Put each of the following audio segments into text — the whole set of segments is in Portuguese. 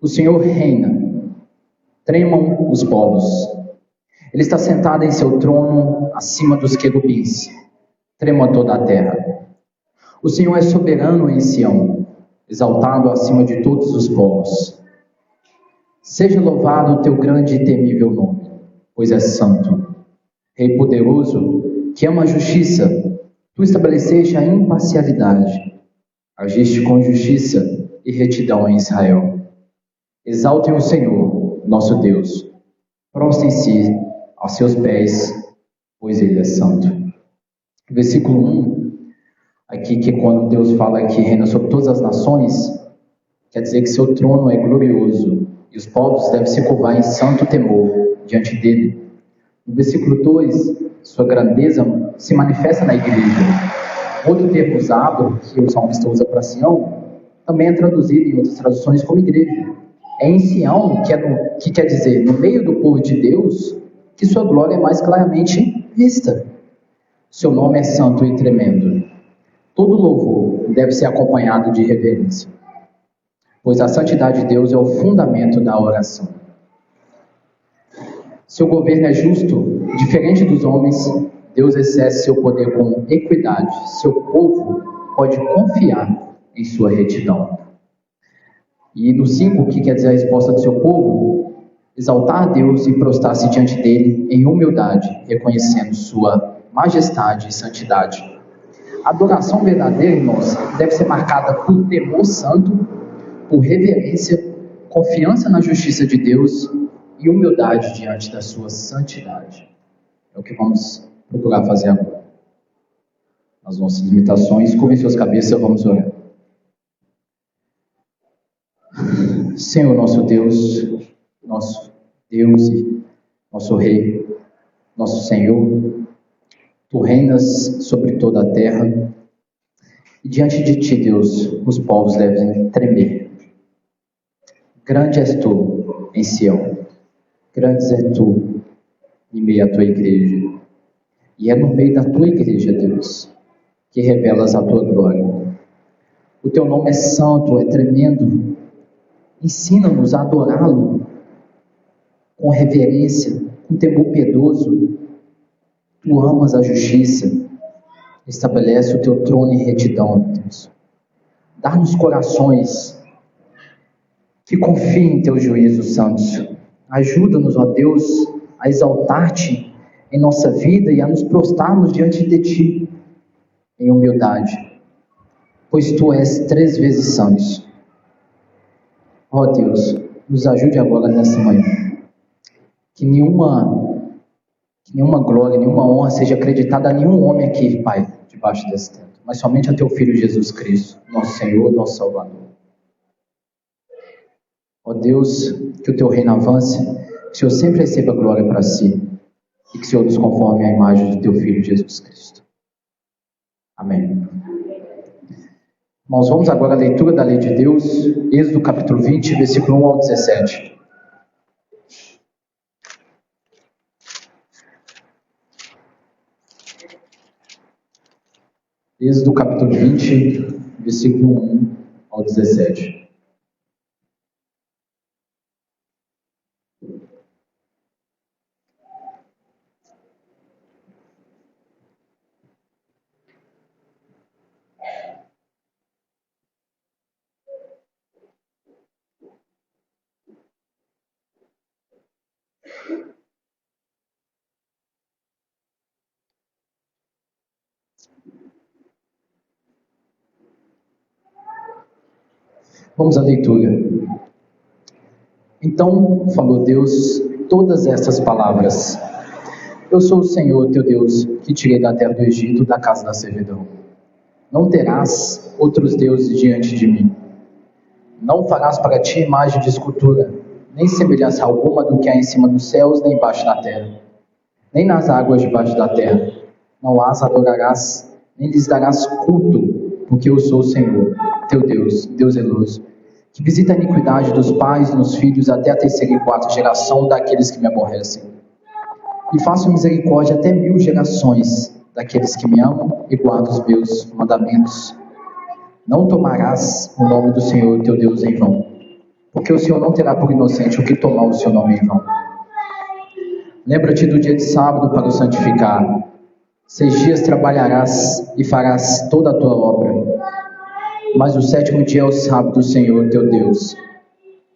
O Senhor reina, tremam os povos. Ele está sentado em seu trono acima dos querubins, trema toda a terra. O Senhor é soberano em Sião, exaltado acima de todos os povos. Seja louvado o teu grande e temível nome, pois és santo. Rei poderoso, que ama a justiça, tu estabeleceste a imparcialidade. Agiste com justiça e retidão em Israel. Exaltem o Senhor, nosso Deus. Prostrem-se aos seus pés, pois Ele é santo. Versículo 1, aqui que quando Deus fala que reina sobre todas as nações, quer dizer que seu trono é glorioso e os povos devem se curvar em santo temor diante dele. No versículo 2, sua grandeza se manifesta na igreja. Outro termo usado, que o salmista usa para Sião, também é traduzido em outras traduções como igreja. É em Sião, que quer dizer, no meio do povo de Deus, que sua glória é mais claramente vista. Seu nome é santo e tremendo. Todo louvor deve ser acompanhado de reverência, pois a santidade de Deus é o fundamento da oração. Seu governo é justo, diferente dos homens. Deus exerce seu poder com equidade. Seu povo pode confiar em sua retidão. E no 5, que quer dizer a resposta do seu povo, exaltar a Deus e prostrar-se diante dele em humildade, reconhecendo sua majestade e santidade. A adoração verdadeira, irmãos, deve ser marcada por temor santo, por reverência, confiança na justiça de Deus e humildade diante da sua santidade. É o que vamos procurar fazer agora. Nas nossas limitações, curvem suas cabeças, vamos orar. Senhor, nosso Deus e nosso Rei, nosso Senhor, Tu reinas sobre toda a terra e diante de Ti, Deus, os povos devem tremer. Grande és Tu em Sião, grande és Tu em meio à Tua igreja. E é no meio da Tua igreja, Deus, que revelas a Tua glória. O Teu nome é santo, é tremendo. Ensina-nos a adorá-lo com reverência, com temor piedoso. Tu amas a justiça. Estabelece o Teu trono em retidão, Deus. Dá-nos corações que confiem em Teus juízos santos. Ajuda-nos, ó Deus, a exaltar-Te em nossa vida e a nos prostrarmos diante de Ti em humildade, pois Tu és 3 vezes santo. Ó Deus, nos ajude agora nessa manhã. Que nenhuma glória, nenhuma honra seja acreditada a nenhum homem aqui, Pai, debaixo desse teto, mas somente a Teu Filho Jesus Cristo, nosso Senhor, nosso Salvador. Ó Deus, que o Teu reino avance, que o Senhor sempre receba glória para si e que o Senhor nos conforme à imagem do Teu Filho Jesus Cristo. Amém. Irmãos, vamos agora à leitura da lei de Deus, Êxodo capítulo 20, versículo 1 ao 17. Êxodo capítulo 20, versículo 1 ao 17. Vamos à leitura. Então falou Deus todas estas palavras: Eu sou o Senhor teu Deus, que tirei da terra do Egito, da casa da servidão. Não terás outros deuses diante de mim. Não farás para ti imagem de escultura, nem semelhança alguma do que há em cima dos céus, nem embaixo da terra, nem nas águas debaixo da terra. Não as adorarás, nem lhes darás culto, porque eu sou o Senhor, teu Deus, Deus zeloso, que visita a iniquidade dos pais nos filhos até a 3ª e 4ª geração daqueles que me aborrecem. E faço misericórdia até 1000 gerações daqueles que me amam e guardam os meus mandamentos. Não tomarás o nome do Senhor teu Deus em vão, porque o Senhor não terá por inocente o que tomar o seu nome em vão. Lembra-te do dia de sábado para o santificar. 6 dias trabalharás e farás toda a tua obra, mas o 7º dia é o sábado do Senhor teu Deus.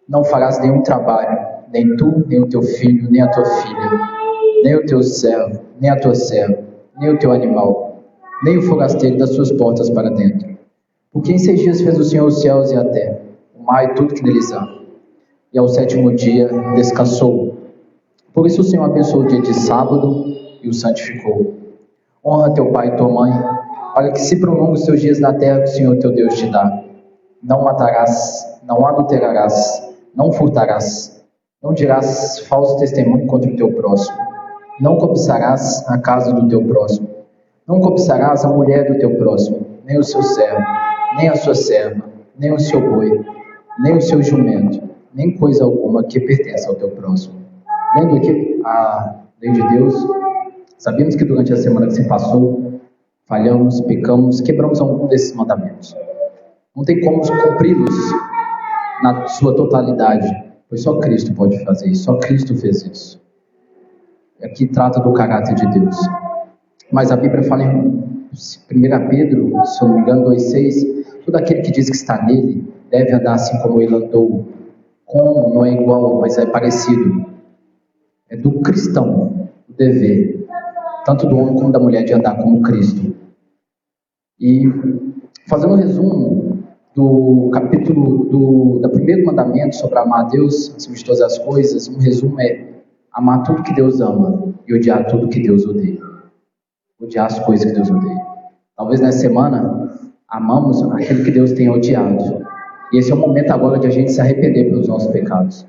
Não farás nenhum trabalho, nem tu, nem o teu filho, nem a tua filha, nem o teu servo, nem a tua serva, nem o teu animal, nem o forasteiro das suas portas para dentro. Porque em 6 dias fez o Senhor os céus e a terra, o mar e tudo que neles há. E ao 7º dia descansou. Por isso o Senhor abençoou o dia de sábado e o santificou. Honra teu pai e tua mãe, para que se prolongue os teus dias na terra que o Senhor teu Deus te dá. Não matarás, não adulterarás, não furtarás, não dirás falso testemunho contra o teu próximo, não cobiçarás a casa do teu próximo, não cobiçarás a mulher do teu próximo, nem o seu servo, nem a sua serva, nem o seu boi, nem o seu jumento, nem coisa alguma que pertença ao teu próximo. Lendo aqui a lei de Deus, sabemos que durante a semana que se passou, falhamos, pecamos, quebramos algum desses mandamentos. Não tem como cumpri-los na sua totalidade, pois só Cristo pode fazer isso, só Cristo fez isso. Aqui trata do caráter de Deus. Mas a Bíblia fala em 1 Pedro, se eu não me engano, 2,6, todo aquele que diz que está nele deve andar assim como ele andou. Como não é igual, mas é parecido. É do cristão o dever, tanto do homem como da mulher, de andar como Cristo. E fazendo um resumo do capítulo do primeiro mandamento sobre amar a Deus acima de todas as coisas, um resumo é amar tudo que Deus ama e odiar tudo que Deus odeia. Odiar as coisas que Deus odeia. Talvez nessa semana amamos aquilo que Deus tem odiado. E esse é o momento agora de a gente se arrepender pelos nossos pecados.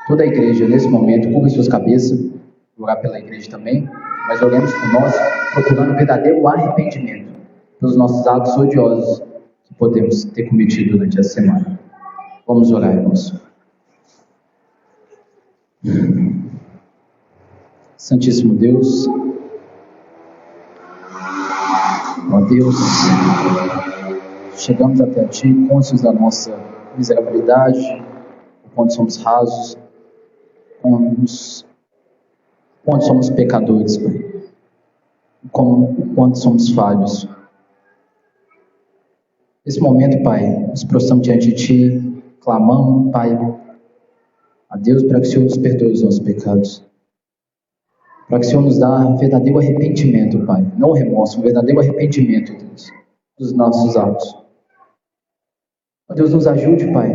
Toda a igreja, nesse momento, curva suas cabeças, orar pela igreja também, mas oremos por nós, procurando verdadeiro arrependimento pelos nossos atos odiosos que podemos ter cometido durante a semana. Vamos orar, irmãos. Santíssimo Deus, ó Deus, chegamos até Ti, conscientes da nossa miserabilidade, o quanto somos rasos, quanto somos pecadores, Pai, o quanto somos falhos. Nesse momento, Pai, nos prostramos diante de Ti, clamamos, Pai, a Deus para que o Senhor nos perdoe os nossos pecados, para que o Senhor nos dê um verdadeiro arrependimento, Pai, não remorso, um verdadeiro arrependimento, Deus, dos nossos atos. Ó Deus, nos ajude, Pai,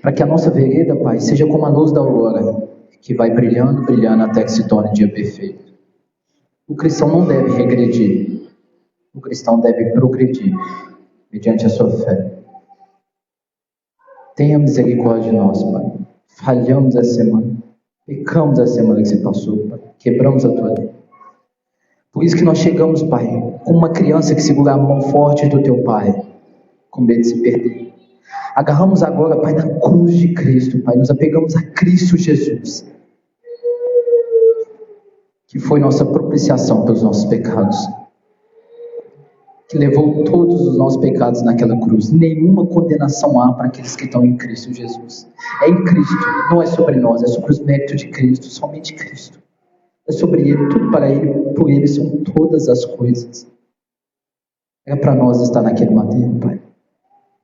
para que a nossa vereda, Pai, seja como a luz da aurora, que vai brilhando, brilhando até que se torne dia perfeito. O cristão não deve regredir, o cristão deve progredir, mediante a sua fé. Tenha misericórdia de nós, Pai. Falhamos essa semana, pecamos a semana que se passou, Pai. Quebramos a Tua lei. Por isso que nós chegamos, Pai, como uma criança que segura a mão forte do Teu Pai, com medo de se perder. Agarramos agora, Pai, na cruz de Cristo, Pai. Nos apegamos a Cristo Jesus, que foi nossa propiciação pelos nossos pecados, que levou todos os nossos pecados naquela cruz. Nenhuma condenação há para aqueles que estão em Cristo Jesus. É em Cristo, não é sobre nós, é sobre os méritos de Cristo, somente Cristo. É sobre Ele, tudo para Ele, por Ele são todas as coisas. É para nós estar naquele madeiro, Pai.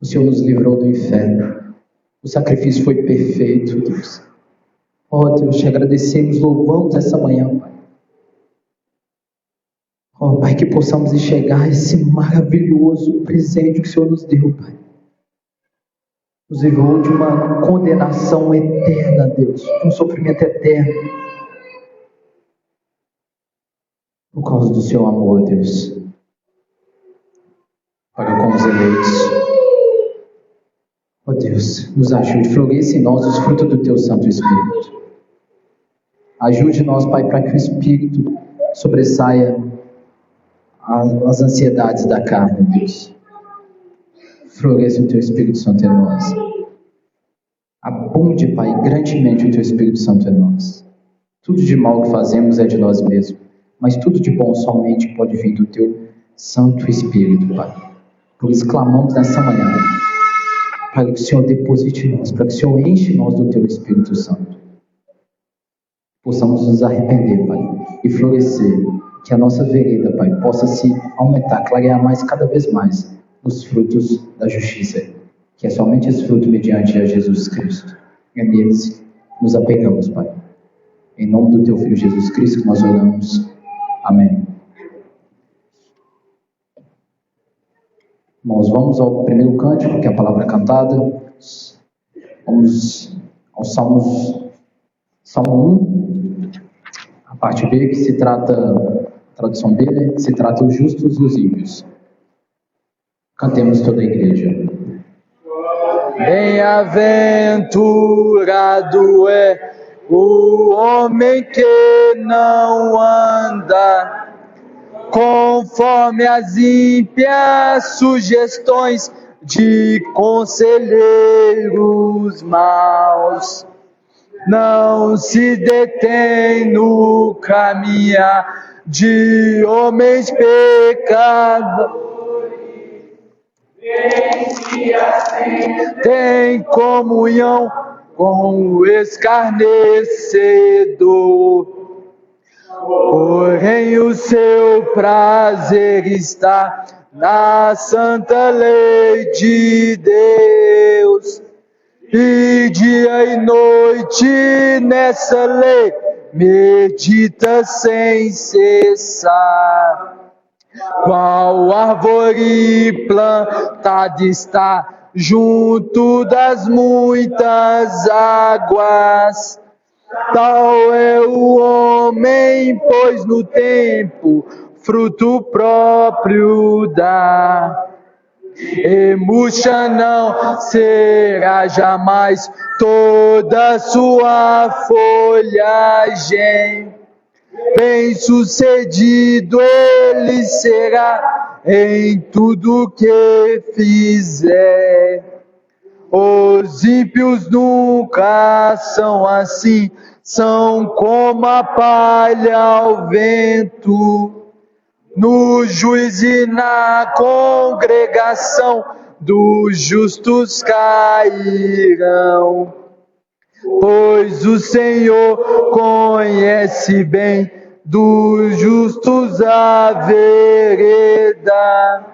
O Senhor nos livrou do inferno. O sacrifício foi perfeito, Deus. Oh, Deus, te agradecemos, louvamos essa manhã, Pai. Oh, Pai, que possamos enxergar esse maravilhoso presente que o Senhor nos deu, Pai. Nos livrou de uma condenação eterna, Deus, de um sofrimento eterno, por causa do Seu amor, Deus, para com os eleitos. Oh Deus, nos ajude, floresça em nós os frutos do Teu Santo Espírito. Ajude-nos, Pai, para que o Espírito sobressaia as ansiedades da carne, Deus. Floresça o Teu Espírito Santo em nós. Abunde, Pai, grandemente o Teu Espírito Santo em nós. Tudo de mal que fazemos é de nós mesmos, mas tudo de bom somente pode vir do Teu Santo Espírito, Pai. Por isso clamamos nessa manhã, para que o Senhor deposite em nós, para que o Senhor enche nós do Teu Espírito Santo. Possamos nos arrepender, Pai, e florescer, que a nossa vereda, Pai, possa se aumentar, clarear mais, cada vez mais, nos frutos da justiça, que é somente esse fruto mediante a Jesus Cristo. É neles nos apegamos, Pai. Em nome do Teu Filho Jesus Cristo que nós oramos. Amém. Irmãos, vamos ao primeiro cântico, que é a palavra cantada. Vamos ao Salmo 1, a parte B, que se trata, a tradução dele, que se trata os justos e os ímpios. Cantemos toda a igreja. Bem-aventurado é o homem que não anda conforme as ímpias sugestões de conselheiros maus, não se detém no caminhar de homens pecadores, tem comunhão com o escarnecedor. Porém o seu prazer está na santa lei de Deus, e dia e noite nessa lei medita sem cessar. Qual árvore plantada está junto das muitas águas, tal é o homem, pois no tempo fruto próprio dá. E murcha não será jamais toda sua folhagem, bem sucedido ele será em tudo que fizer. Os ímpios nunca são assim, são como a palha ao vento. No juízo e na congregação dos justos cairão. Pois o Senhor conhece bem dos justos a vereda,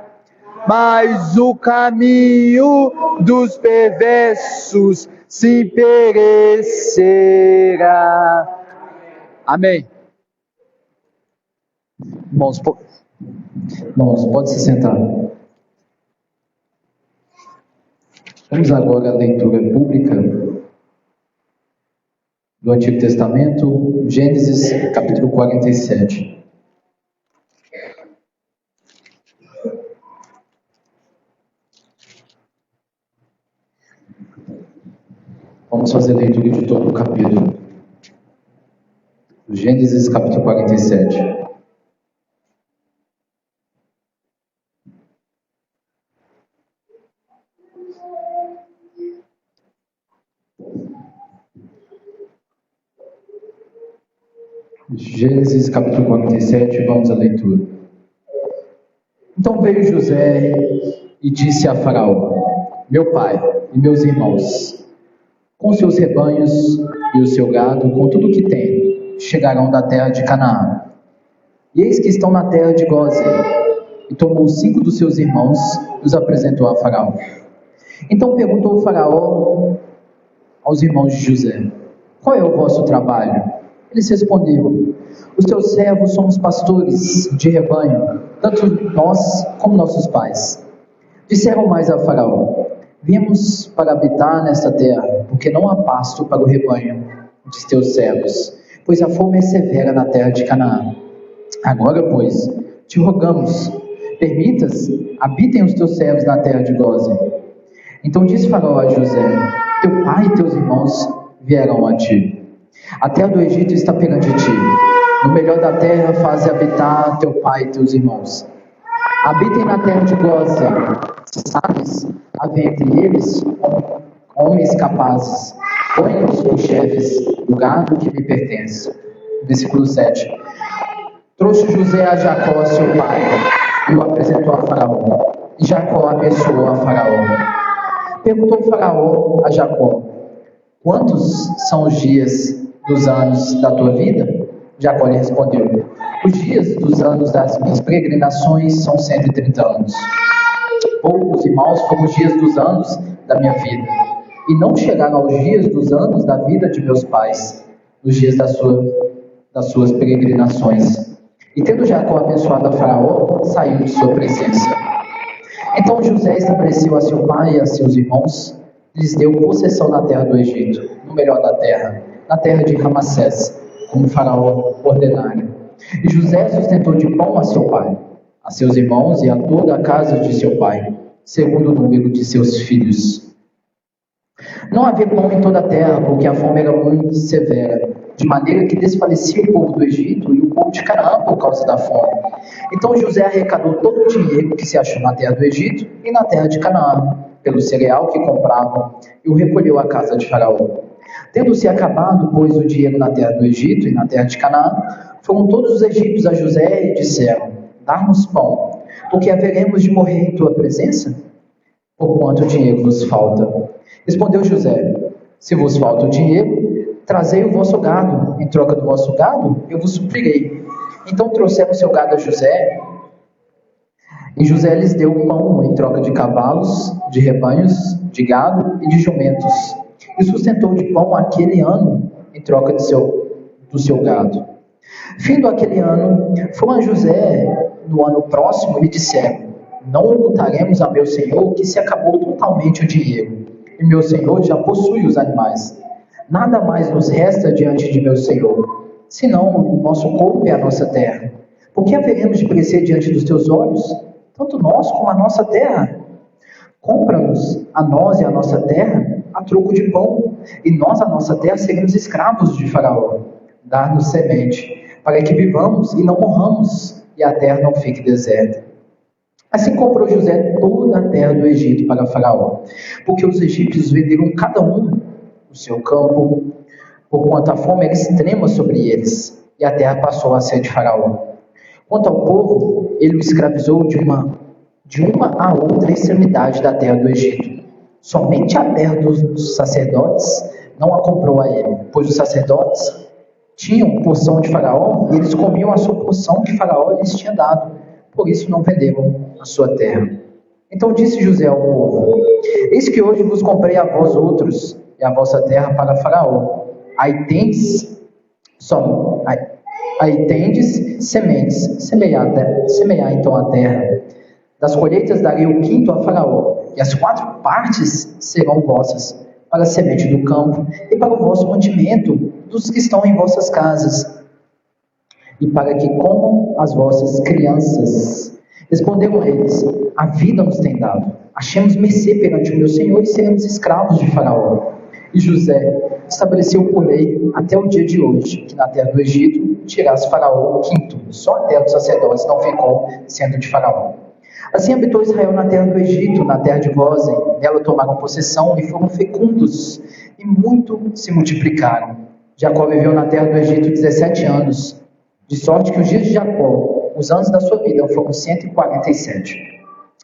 mas o caminho dos perversos se perecerá. Amém. Irmãos, pode se sentar. Vamos agora à leitura pública do Antigo Testamento, Gênesis, capítulo 47. Vamos fazer a leitura de todo o capítulo. Gênesis, capítulo 47. Gênesis capítulo 47, vamos à leitura. Então veio José e disse a Faraó: meu pai e meus irmãos, com seus rebanhos e o seu gado, com tudo o que tem, chegarão da terra de Canaã. E eis que estão na terra de Gósen. E tomou 5 dos seus irmãos e os apresentou a Faraó. Então perguntou o Faraó aos irmãos de José: qual é o vosso trabalho? Eles responderam: os teus servos somos pastores de rebanho, tanto nós como nossos pais. Disseram mais a Faraó: viemos para habitar nesta terra, porque não há pasto para o rebanho de teus servos, pois a fome é severa na terra de Canaã. Agora, pois, te rogamos, permitas, habitem os teus servos na terra de Gósen. Então disse Faraó a José: teu pai e teus irmãos vieram a ti. A terra do Egito está perante ti. No melhor da terra faze habitar teu pai e teus irmãos. Habitem na terra de Gósen. Sabes, haver entre eles homens capazes. Põe-os por chefes do gado que me pertence. Versículo 7. Trouxe José a Jacó, seu pai, e o apresentou a Faraó. E Jacó abençoou a Faraó. Perguntou o faraó a Jacó: quantos são os dias dos anos da tua vida? Jacó lhe respondeu: os dias dos anos das minhas peregrinações são 130 anos. Poucos e maus foram os dias dos anos da minha vida, e não chegaram aos dias dos anos da vida de meus pais, nos dias das suas peregrinações. E tendo Jacó abençoado a Faraó, saiu de sua presença. Então José estabeleceu a seu pai e a seus irmãos, lhes deu possessão na terra do Egito, no melhor da terra, na terra de Ramassés, como Faraó ordenara. E José sustentou de pão a seu pai, a seus irmãos e a toda a casa de seu pai, segundo o número de seus filhos. Não havia pão em toda a terra, porque a fome era muito severa, de maneira que desfalecia o povo do Egito e o povo de Canaã por causa da fome. Então José arrecadou todo o dinheiro que se achou na terra do Egito e na terra de Canaã, pelo cereal que compravam, e o recolheu à casa de Faraó. Tendo-se acabado, pois, o dinheiro na terra do Egito e na terra de Canaã, foram todos os egípcios a José e disseram: dá-nos pão, porque haveremos de morrer em tua presença? Por quanto dinheiro nos falta? Respondeu José: se vos falta o dinheiro, trazei o vosso gado, em troca do vosso gado, eu vos suprirei. Então trouxeram o seu gado a José, e José lhes deu pão em troca de cavalos, de rebanhos, de gado e de jumentos, e sustentou de pão aquele ano, em troca do seu gado. Findo aquele ano, foram a José no ano próximo e lhe disseram: não ocultaremos a meu senhor que se acabou totalmente o dinheiro, e meu senhor já possui os animais. Nada mais nos resta diante de meu senhor, senão o nosso corpo e a nossa terra. Por que haveremos de perecer diante dos teus olhos, tanto nós como a nossa terra? Compra-nos a nós e a nossa terra a troco de pão, e nós, a nossa terra, seremos escravos de Faraó. Dar-nos semente, para que vivamos e não morramos, e a terra não fique deserta. Assim comprou José toda a terra do Egito para Faraó, porque os egípcios venderam cada um o seu campo, porquanto a fome era extrema sobre eles, e a terra passou a ser de Faraó. Quanto ao povo, ele o escravizou de uma a outra extremidade da terra do Egito. Somente a terra dos sacerdotes não a comprou a ele, pois os sacerdotes tinham porção de Faraó, e eles comiam a sua porção que Faraó lhes tinha dado, por isso não venderam a sua terra. Então disse José ao povo: eis que hoje vos comprei a vós outros, e a vossa terra para Faraó. Aí tendes sementes, semear então a terra. Das colheitas darei o quinto a Faraó, e as 4 partes serão vossas, para a semente do campo, e para o vosso mantimento dos que estão em vossas casas, e para que comam as vossas crianças. Responderam eles: a vida nos tem dado, achemos mercê perante o meu senhor, e seremos escravos de Faraó. E José estabeleceu por lei até o dia de hoje, que na terra do Egito tirasse Faraó o quinto, só a terra dos sacerdotes não ficou sendo de Faraó. Assim habitou Israel na terra do Egito, na terra de Gósen. Nela tomaram possessão e foram fecundos, e muito se multiplicaram. Jacó viveu na terra do Egito 17 anos, de sorte que os dias de Jacó, os anos da sua vida, foram 147.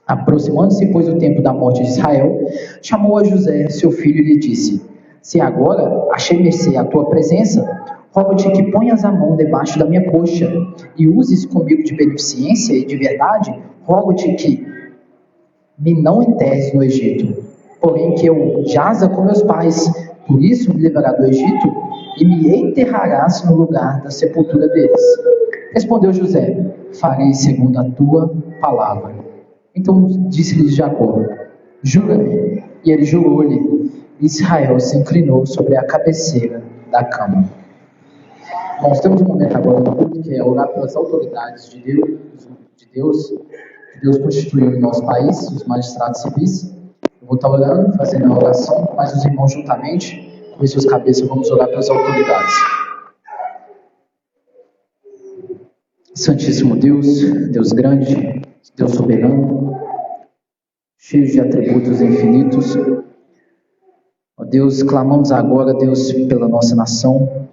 Aproximando-se, pois, o tempo da morte de Israel, chamou a José, seu filho, e lhe disse: se agora achei mercê à tua presença, rogo-te que ponhas a mão debaixo da minha coxa, e uses comigo de beneficência e de verdade. Rogo-te que me não enterres no Egito, porém que eu jaza com meus pais, por isso me levará do Egito, e me enterrarás no lugar da sepultura deles. Respondeu José: farei segundo a tua palavra. Então disse-lhe Jacó: jura-me. E ele jurou-lhe. Israel se inclinou sobre a cabeceira da cama. Nós temos um momento agora no culto que é orar pelas autoridades de Deus que Deus constituiu em nosso país, os magistrados civis. Eu vou estar orando, fazendo a oração, mas os irmãos juntamente, com suas cabeças, vamos orar pelas autoridades. Santíssimo Deus, Deus grande, Deus soberano, cheio de atributos infinitos, ó Deus, clamamos agora, Deus, pela nossa nação,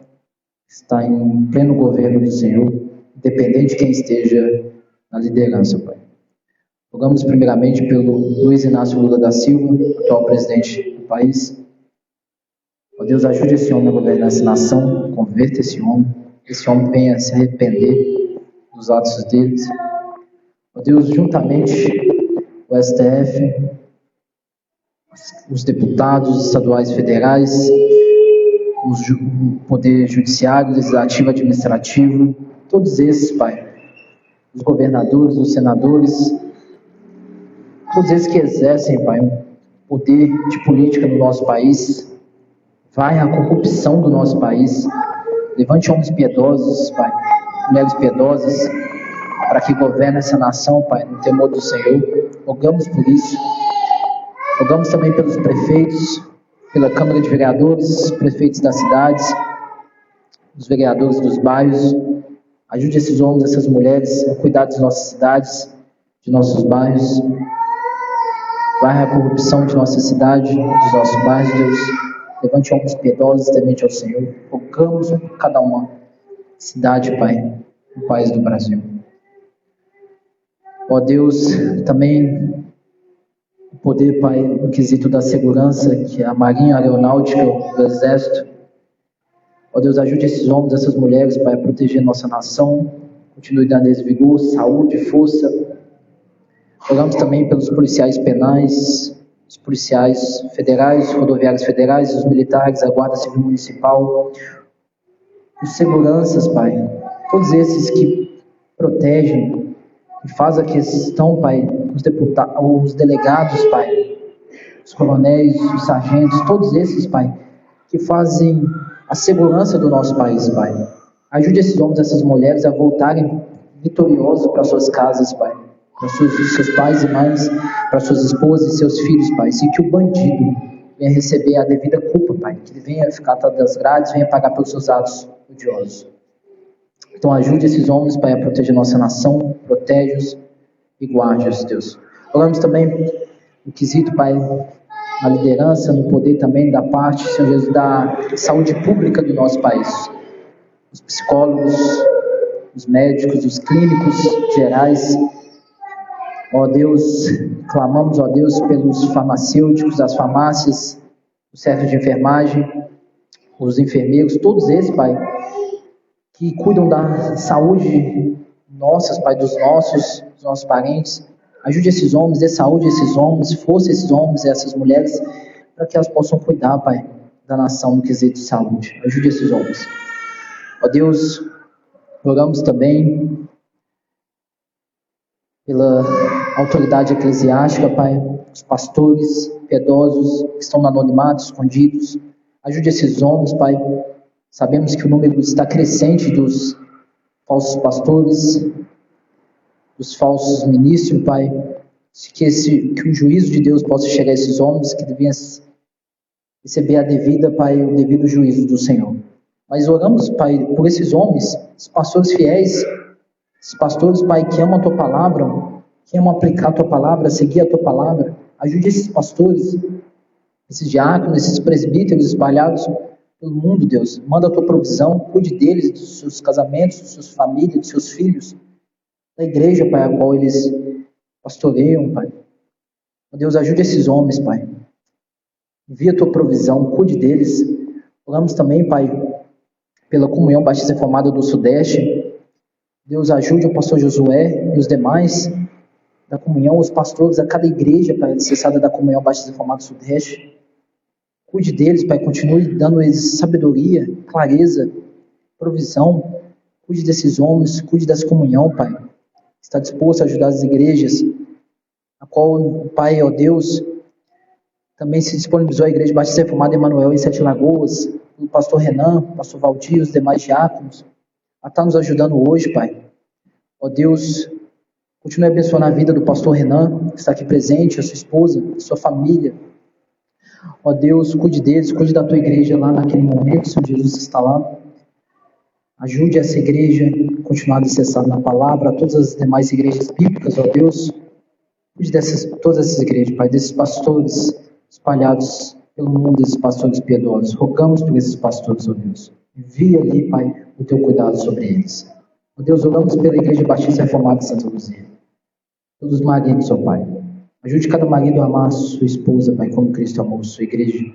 que está em pleno governo do Senhor, independente de quem esteja na liderança, Pai. Rogamos primeiramente pelo Luiz Inácio Lula da Silva, atual presidente do país. Ó Deus, ajude esse homem a governar essa nação, converta esse homem venha se arrepender dos atos deles. Ó Deus, juntamente o STF, os deputados estaduais e federais, o Poder Judiciário, Legislativo, Administrativo, todos esses, Pai, os governadores, os senadores, todos esses que exercem, Pai, um poder de política no nosso país, vai a corrupção do nosso país, levante homens piedosos, Pai, mulheres piedosas, para que governe essa nação, Pai, no temor do Senhor. Rogamos por isso. Rogamos também pelos prefeitos, pela Câmara de Vereadores, prefeitos das cidades, os vereadores dos bairros. Ajude esses homens, essas mulheres a cuidar das nossas cidades, de nossos bairros. Varre a corrupção de nossa cidade, dos nossos bairros, Deus. Levante homens piedosos, temente ao Senhor. Rogamos por cada uma cidade, Pai, no país do Brasil. Ó Deus, também o poder, Pai, no quesito da segurança, que é a Marinha, a Aeronáutica, o Exército. Ó Deus, ajude esses homens, essas mulheres, Pai, a proteger nossa nação. Continue dando esse vigor, saúde, força. Rogamos também pelos policiais penais, os policiais federais, os rodoviários federais, os militares, a Guarda Civil Municipal, os seguranças, Pai, todos esses que protegem e fazem a questão, Pai, os deputados, os delegados, Pai, os coronéis, os sargentos, todos esses, Pai, que fazem a segurança do nosso país, Pai. Ajude esses homens, essas mulheres a voltarem vitoriosos para suas casas, Pai, para seus pais e mães, para suas esposas e seus filhos, Pai. E que o bandido venha receber a devida culpa, Pai, que ele venha ficar atrás das grades, venha pagar pelos seus atos odiosos. Então ajude esses homens, Pai, a proteger nossa nação, protege-os e guarde-os, Deus. Oramos também no quesito, Pai, na liderança, no poder também da parte, Senhor Jesus, da saúde pública do nosso país. Os psicólogos, os médicos, os clínicos gerais. Ó Deus, clamamos, ó Deus, pelos farmacêuticos, as farmácias, o centro de enfermagem, os enfermeiros, todos esses, Pai, que cuidam da saúde nossas, Pai, dos nossos parentes. Ajude esses homens, dê saúde a esses homens, força esses homens e essas mulheres, para que elas possam cuidar, Pai, da nação no quesito de saúde. Ajude esses homens. Ó Deus, oramos também pela autoridade eclesiástica, Pai, os pastores piedosos que estão no anonimato, escondidos. Ajude esses homens, Pai. Sabemos que o número está crescente dos falsos pastores, dos falsos ministros, Pai. Que o juízo de Deus possa chegar a esses homens que deviam receber a devida, Pai, o devido juízo do Senhor. Mas oramos, Pai, por esses homens, esses pastores fiéis, esses pastores, Pai, que amam a Tua palavra, que amam aplicar a Tua palavra, seguir a Tua palavra. Ajude esses pastores, esses diáconos, esses presbíteros espalhados pelo mundo, Deus. Manda a Tua provisão, cuide deles, dos seus casamentos, das suas famílias, dos seus filhos, da igreja, Pai, a qual eles pastoreiam, Pai. Deus, ajude esses homens, Pai. Envia a Tua provisão, cuide deles. Oramos também, Pai, pela Comunhão Batista Reformada do Sudeste. Deus, ajude o pastor Josué e os demais da comunhão, os pastores, a cada igreja, Pai, necessitada da Comunhão Batista Reformada do Sudeste. Cuide deles, Pai, continue dando eles sabedoria, clareza, provisão. Cuide desses homens, cuide dessa comunhão, Pai. Está disposto a ajudar as igrejas, a qual, Pai, ó Deus, também se disponibilizou a Igreja Batista Reformada Emanuel em Sete Lagoas, o pastor Renan, o pastor Valdir, os demais diáconos, a estar nos ajudando hoje, Pai. Ó Deus, continue abençoando a vida do pastor Renan, que está aqui presente, a sua esposa, a sua família. Ó Deus, cuide deles, cuide da Tua igreja lá naquele momento, Senhor Jesus está lá. Ajude essa igreja a continuar alicerçada na palavra, todas as demais igrejas bíblicas, ó Deus. Cuide todas essas igrejas, Pai, desses pastores espalhados pelo mundo, desses pastores piedosos. Rogamos por esses pastores, ó Deus. Envia ali, Pai, o Teu cuidado sobre eles. Ó Deus, oramos pela Igreja Batista Reformada de Santa Luzia, pelos maridos, ó Pai. Ajude cada marido a amar a sua esposa, Pai, como Cristo amou a sua igreja.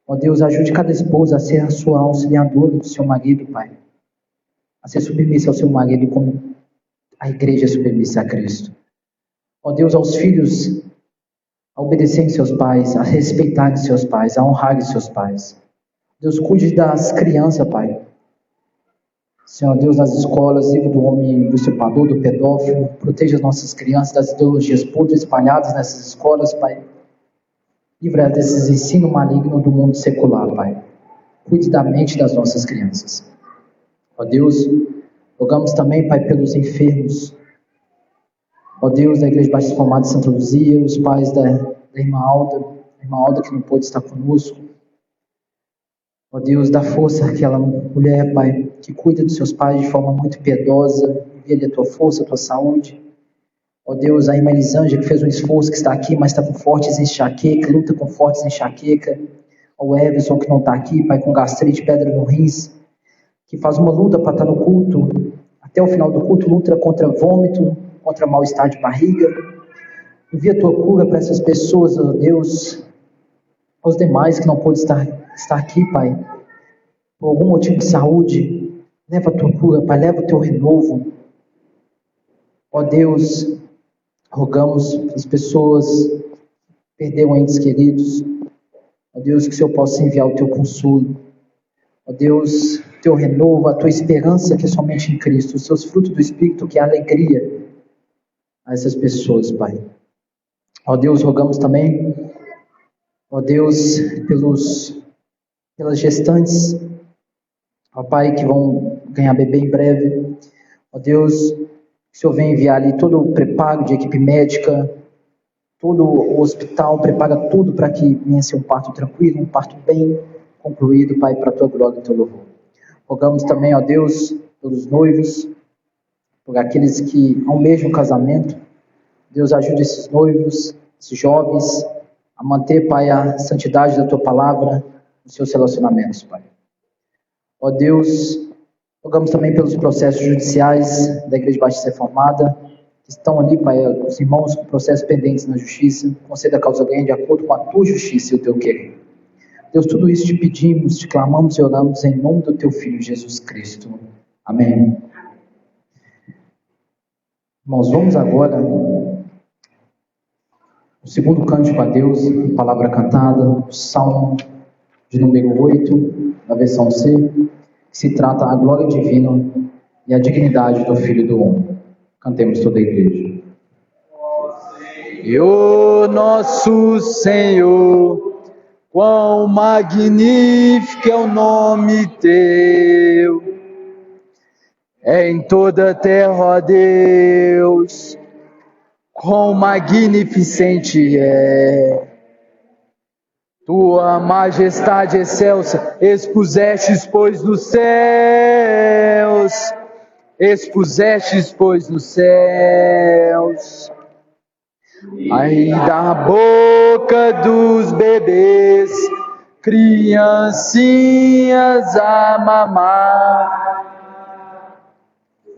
Ó Deus, ajude cada esposa a ser a sua auxiliadora do seu marido, Pai. A ser submissa ao seu marido como a igreja é submissa a Cristo. Ó Deus, aos filhos, a obedecerem seus pais, a respeitarem seus pais, a honrarem seus pais. Deus, cuide das crianças, Pai. Senhor Deus, nas escolas, livre do homem usurpador, do pedófilo. Proteja as nossas crianças das ideologias podres espalhadas nessas escolas, Pai. Livre desses ensinos malignos do mundo secular, Pai. Cuide da mente das nossas crianças. Ó Deus, rogamos também, Pai, pelos enfermos. Ó Deus, da Igreja Batista Reformada de Santa Luzia, os pais da irmã Alda que não pôde estar conosco. Ó Deus, dá força àquela mulher, Pai, que cuida dos seus pais de forma muito piedosa, envia-lhe a tua força, a tua saúde. Ó Deus, a irmã Elisângela, que fez um esforço, que está aqui, mas está com fortes enxaqueca, luta com fortes enxaqueca. Ó Everson, que não está aqui, Pai, com gastrite, pedra no rins, que faz uma luta para estar no culto, até o final do culto, luta contra vômito, contra mal-estar de barriga. Envia a tua cura para essas pessoas, ó Deus, aos demais que não pôde estar aqui, Pai, por algum motivo de saúde. Leva a tua cura, Pai, leva o teu renovo. Ó Deus, rogamos para as pessoas que perderam entes queridos. Ó Deus, que o Senhor possa enviar o teu consolo. Ó Deus, teu renovo, a tua esperança que é somente em Cristo, os seus frutos do Espírito, que é a alegria a essas pessoas, Pai. Ó Deus, rogamos também, ó Deus, pelas gestantes, ó Pai, que vão ganhar bebê em breve. Ó Deus, que o Senhor venha enviar ali todo o preparo de equipe médica, todo o hospital, prepara tudo para que venha ser um parto tranquilo, um parto bem concluído, Pai, para a tua glória e teu louvor. Rogamos também, ó Deus, pelos noivos, por aqueles que almejam casamento. Deus, ajude esses noivos, esses jovens, a manter, Pai, a santidade da tua palavra nos seus relacionamentos, Pai. Ó Deus, rogamos também pelos processos judiciais da Igreja Batista Reformada, que estão ali, Pai, os irmãos com processos pendentes na justiça. Conceda a causa ganha de acordo com a tua justiça e o teu querer. Deus, tudo isso te pedimos, te clamamos e oramos em nome do teu Filho Jesus Cristo. Amém. Irmãos, vamos agora o segundo cântico a Deus, palavra cantada, o Salmo de número 8, na versão C, que se trata a glória divina e a dignidade do Filho do Homem. Cantemos toda a igreja. E o nosso Senhor, quão magnífico é o nome teu, é em toda a terra, ó Deus, quão magnificente é. Tua majestade excelsa, expusestes, pois, nos céus, expusestes, pois, nos céus. Aí da boca dos bebês, criancinhas a mamar,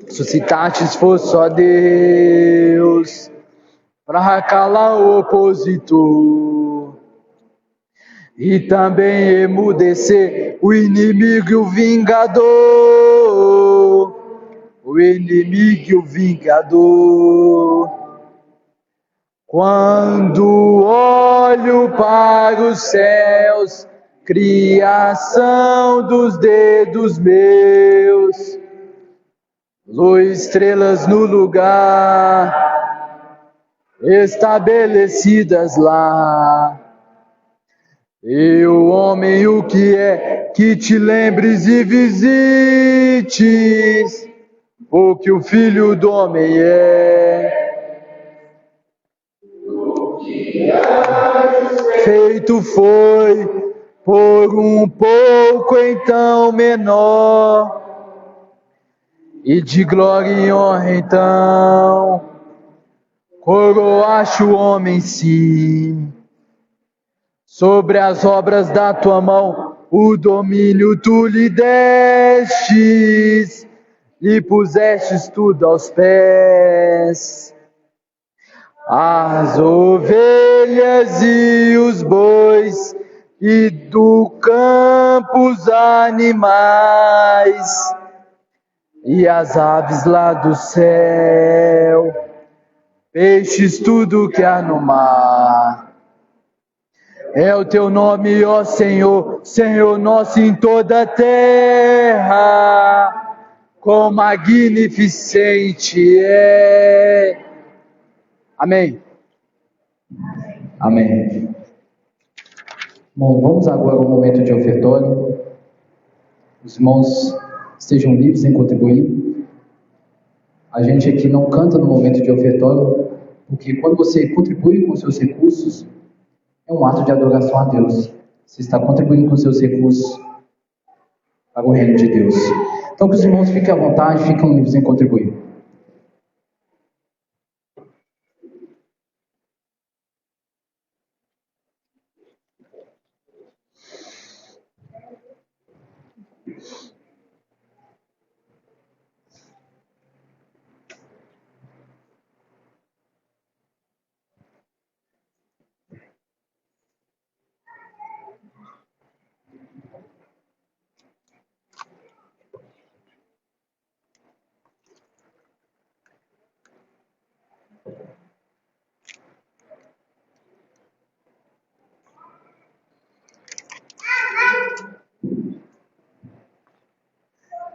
suscitastes força, ó Deus, para calar o opositor, e também emudecer o inimigo e o vingador, o inimigo e o vingador. Quando olho para os céus, criação dos dedos meus, luz, estrelas no lugar, estabelecidas lá. Eu, homem, o que é que te lembres e visites o que o Filho do Homem é. Feito foi por um pouco então menor, e de glória e honra então coroaste o homem, sim. Sobre as obras da tua mão o domínio tu lhe destes, lhe pusestes tudo aos pés. as ovelhas e os bois, e do campo os animais, e as aves lá do céu, peixes, tudo que há no mar. É o teu nome, ó Senhor, Senhor nosso em toda a terra, quão magnificente é. Amém. Amém. Bom, vamos agora ao momento de ofertório. Os irmãos estejam livres em contribuir. A gente aqui não canta no momento de ofertório, porque quando você contribui com seus recursos, é um ato de adoração a Deus. Você está contribuindo com seus recursos para o reino de Deus. Então que os irmãos fiquem à vontade, ficam livres em contribuir.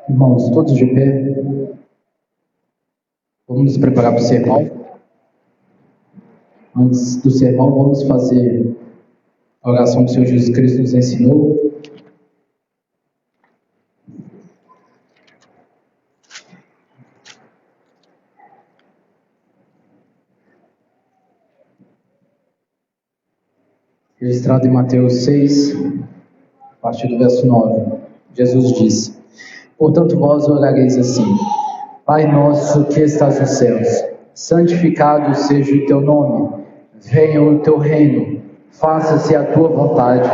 Irmãos, todos de pé. Vamos nos preparar para o sermão. Antes do sermão, vamos fazer a oração que o Senhor Jesus Cristo nos ensinou. Registrado em Mateus 6, a partir do verso 9. Jesus disse: portanto vós orareis assim: Pai nosso que estás nos céus, santificado seja o teu nome, venha o teu reino, faça-se a tua vontade,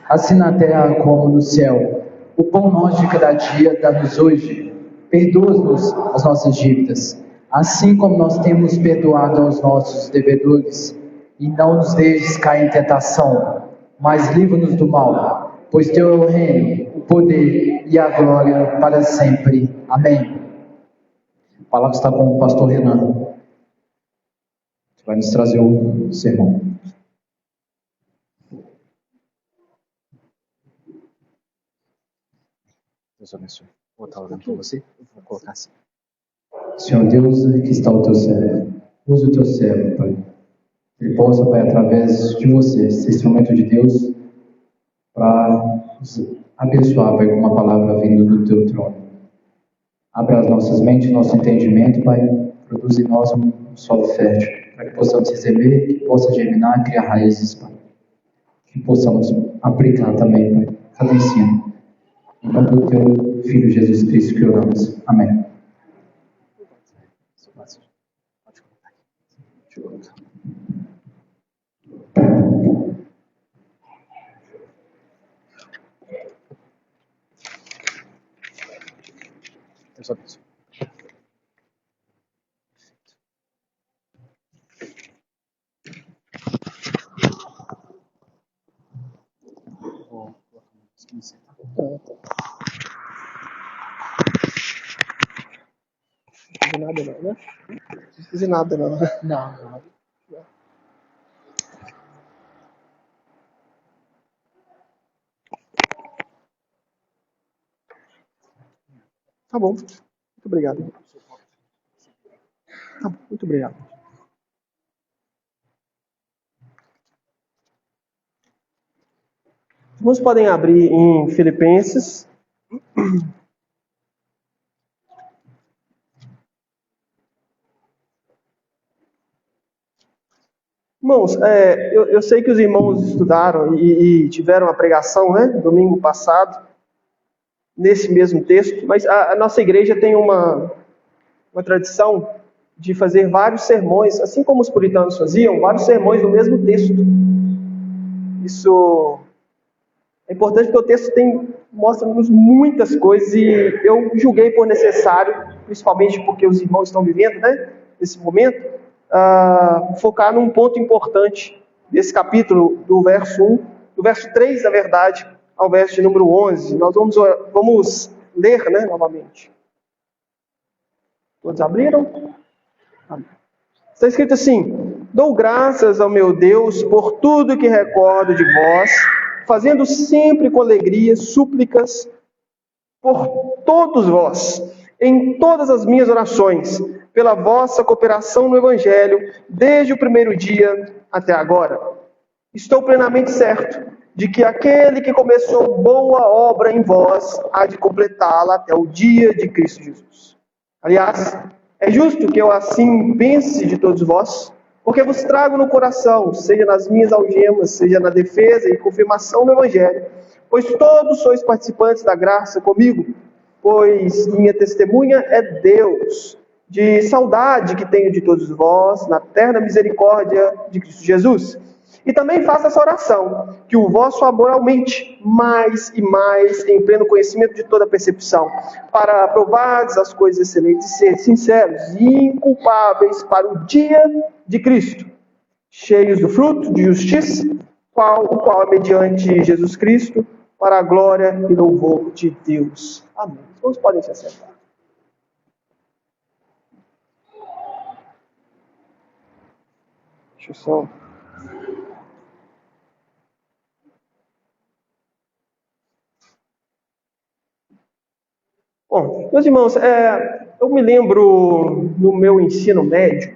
assim na terra como no céu. O pão nosso de cada dia dá-nos hoje, perdoa-nos as nossas dívidas, assim como nós temos perdoado aos nossos devedores, e não nos deixes cair em tentação, mas livra-nos do mal, pois teu é o reino, o poder e a glória para sempre. Amém. A palavra está com o pastor Renan, que vai nos trazer o sermão. Deus abençoe. Vou estar orando por você. Eu vou colocar assim. Senhor Deus, aqui está o teu servo. Use o teu servo, Pai. Ele possa, Pai, através de você, ser instrumento de Deus para nos abençoar, Pai, com uma palavra vindo do teu trono. Abra as nossas mentes, nosso entendimento, Pai. Produz em nós um solo fértil, para que possamos receber, que possa germinar e criar raízes, Pai. Que possamos aplicar também, Pai, cada ensino. Em nome do teu Filho Jesus Cristo que oramos. Amém. Pode colocar aqui. Deixa eu colocar. Deus abençoe. Vou colocar uma música. Não fiz nada não, né? Não fiz nada não. Não. Tá bom. Muito obrigado. Tá bom, muito obrigado. Os irmãos podem abrir em Filipenses. Irmãos, eu sei que os irmãos estudaram e tiveram a pregação, né, domingo passado, nesse mesmo texto, mas a nossa igreja tem uma tradição de fazer vários sermões, assim como os puritanos faziam, vários sermões do mesmo texto. Isso é importante porque o texto mostra-nos muitas coisas e eu julguei por necessário, principalmente porque os irmãos estão vivendo, né, nesse momento, focar num ponto importante desse capítulo, do verso 3, na verdade, ao verso de número 11. Nós vamos ler, novamente. Todos abriram? Amém. Está escrito assim: dou graças ao meu Deus por tudo que recordo de vós, fazendo sempre com alegria súplicas por todos vós, em todas as minhas orações, pela vossa cooperação no Evangelho, desde o primeiro dia até agora. Estou plenamente certo de que aquele que começou boa obra em vós há de completá-la até o dia de Cristo Jesus. Aliás, é justo que eu assim pense de todos vós, porque vos trago no coração, seja nas minhas algemas, seja na defesa e confirmação do Evangelho, pois todos sois participantes da graça comigo, pois minha testemunha é Deus, de saudade que tenho de todos vós, na terna misericórdia de Cristo Jesus. E também faço essa oração, que o vosso amor aumente mais e mais em pleno conhecimento de toda percepção, para aprovardes as coisas excelentes e ser sinceros e inculpáveis para o dia de Cristo, cheios do fruto de justiça, o qual é mediante Jesus Cristo, para a glória e louvor de Deus. Amém. Todos podem se assentar. Deixa eu só... Bom, meus irmãos, eu me lembro no meu ensino médio,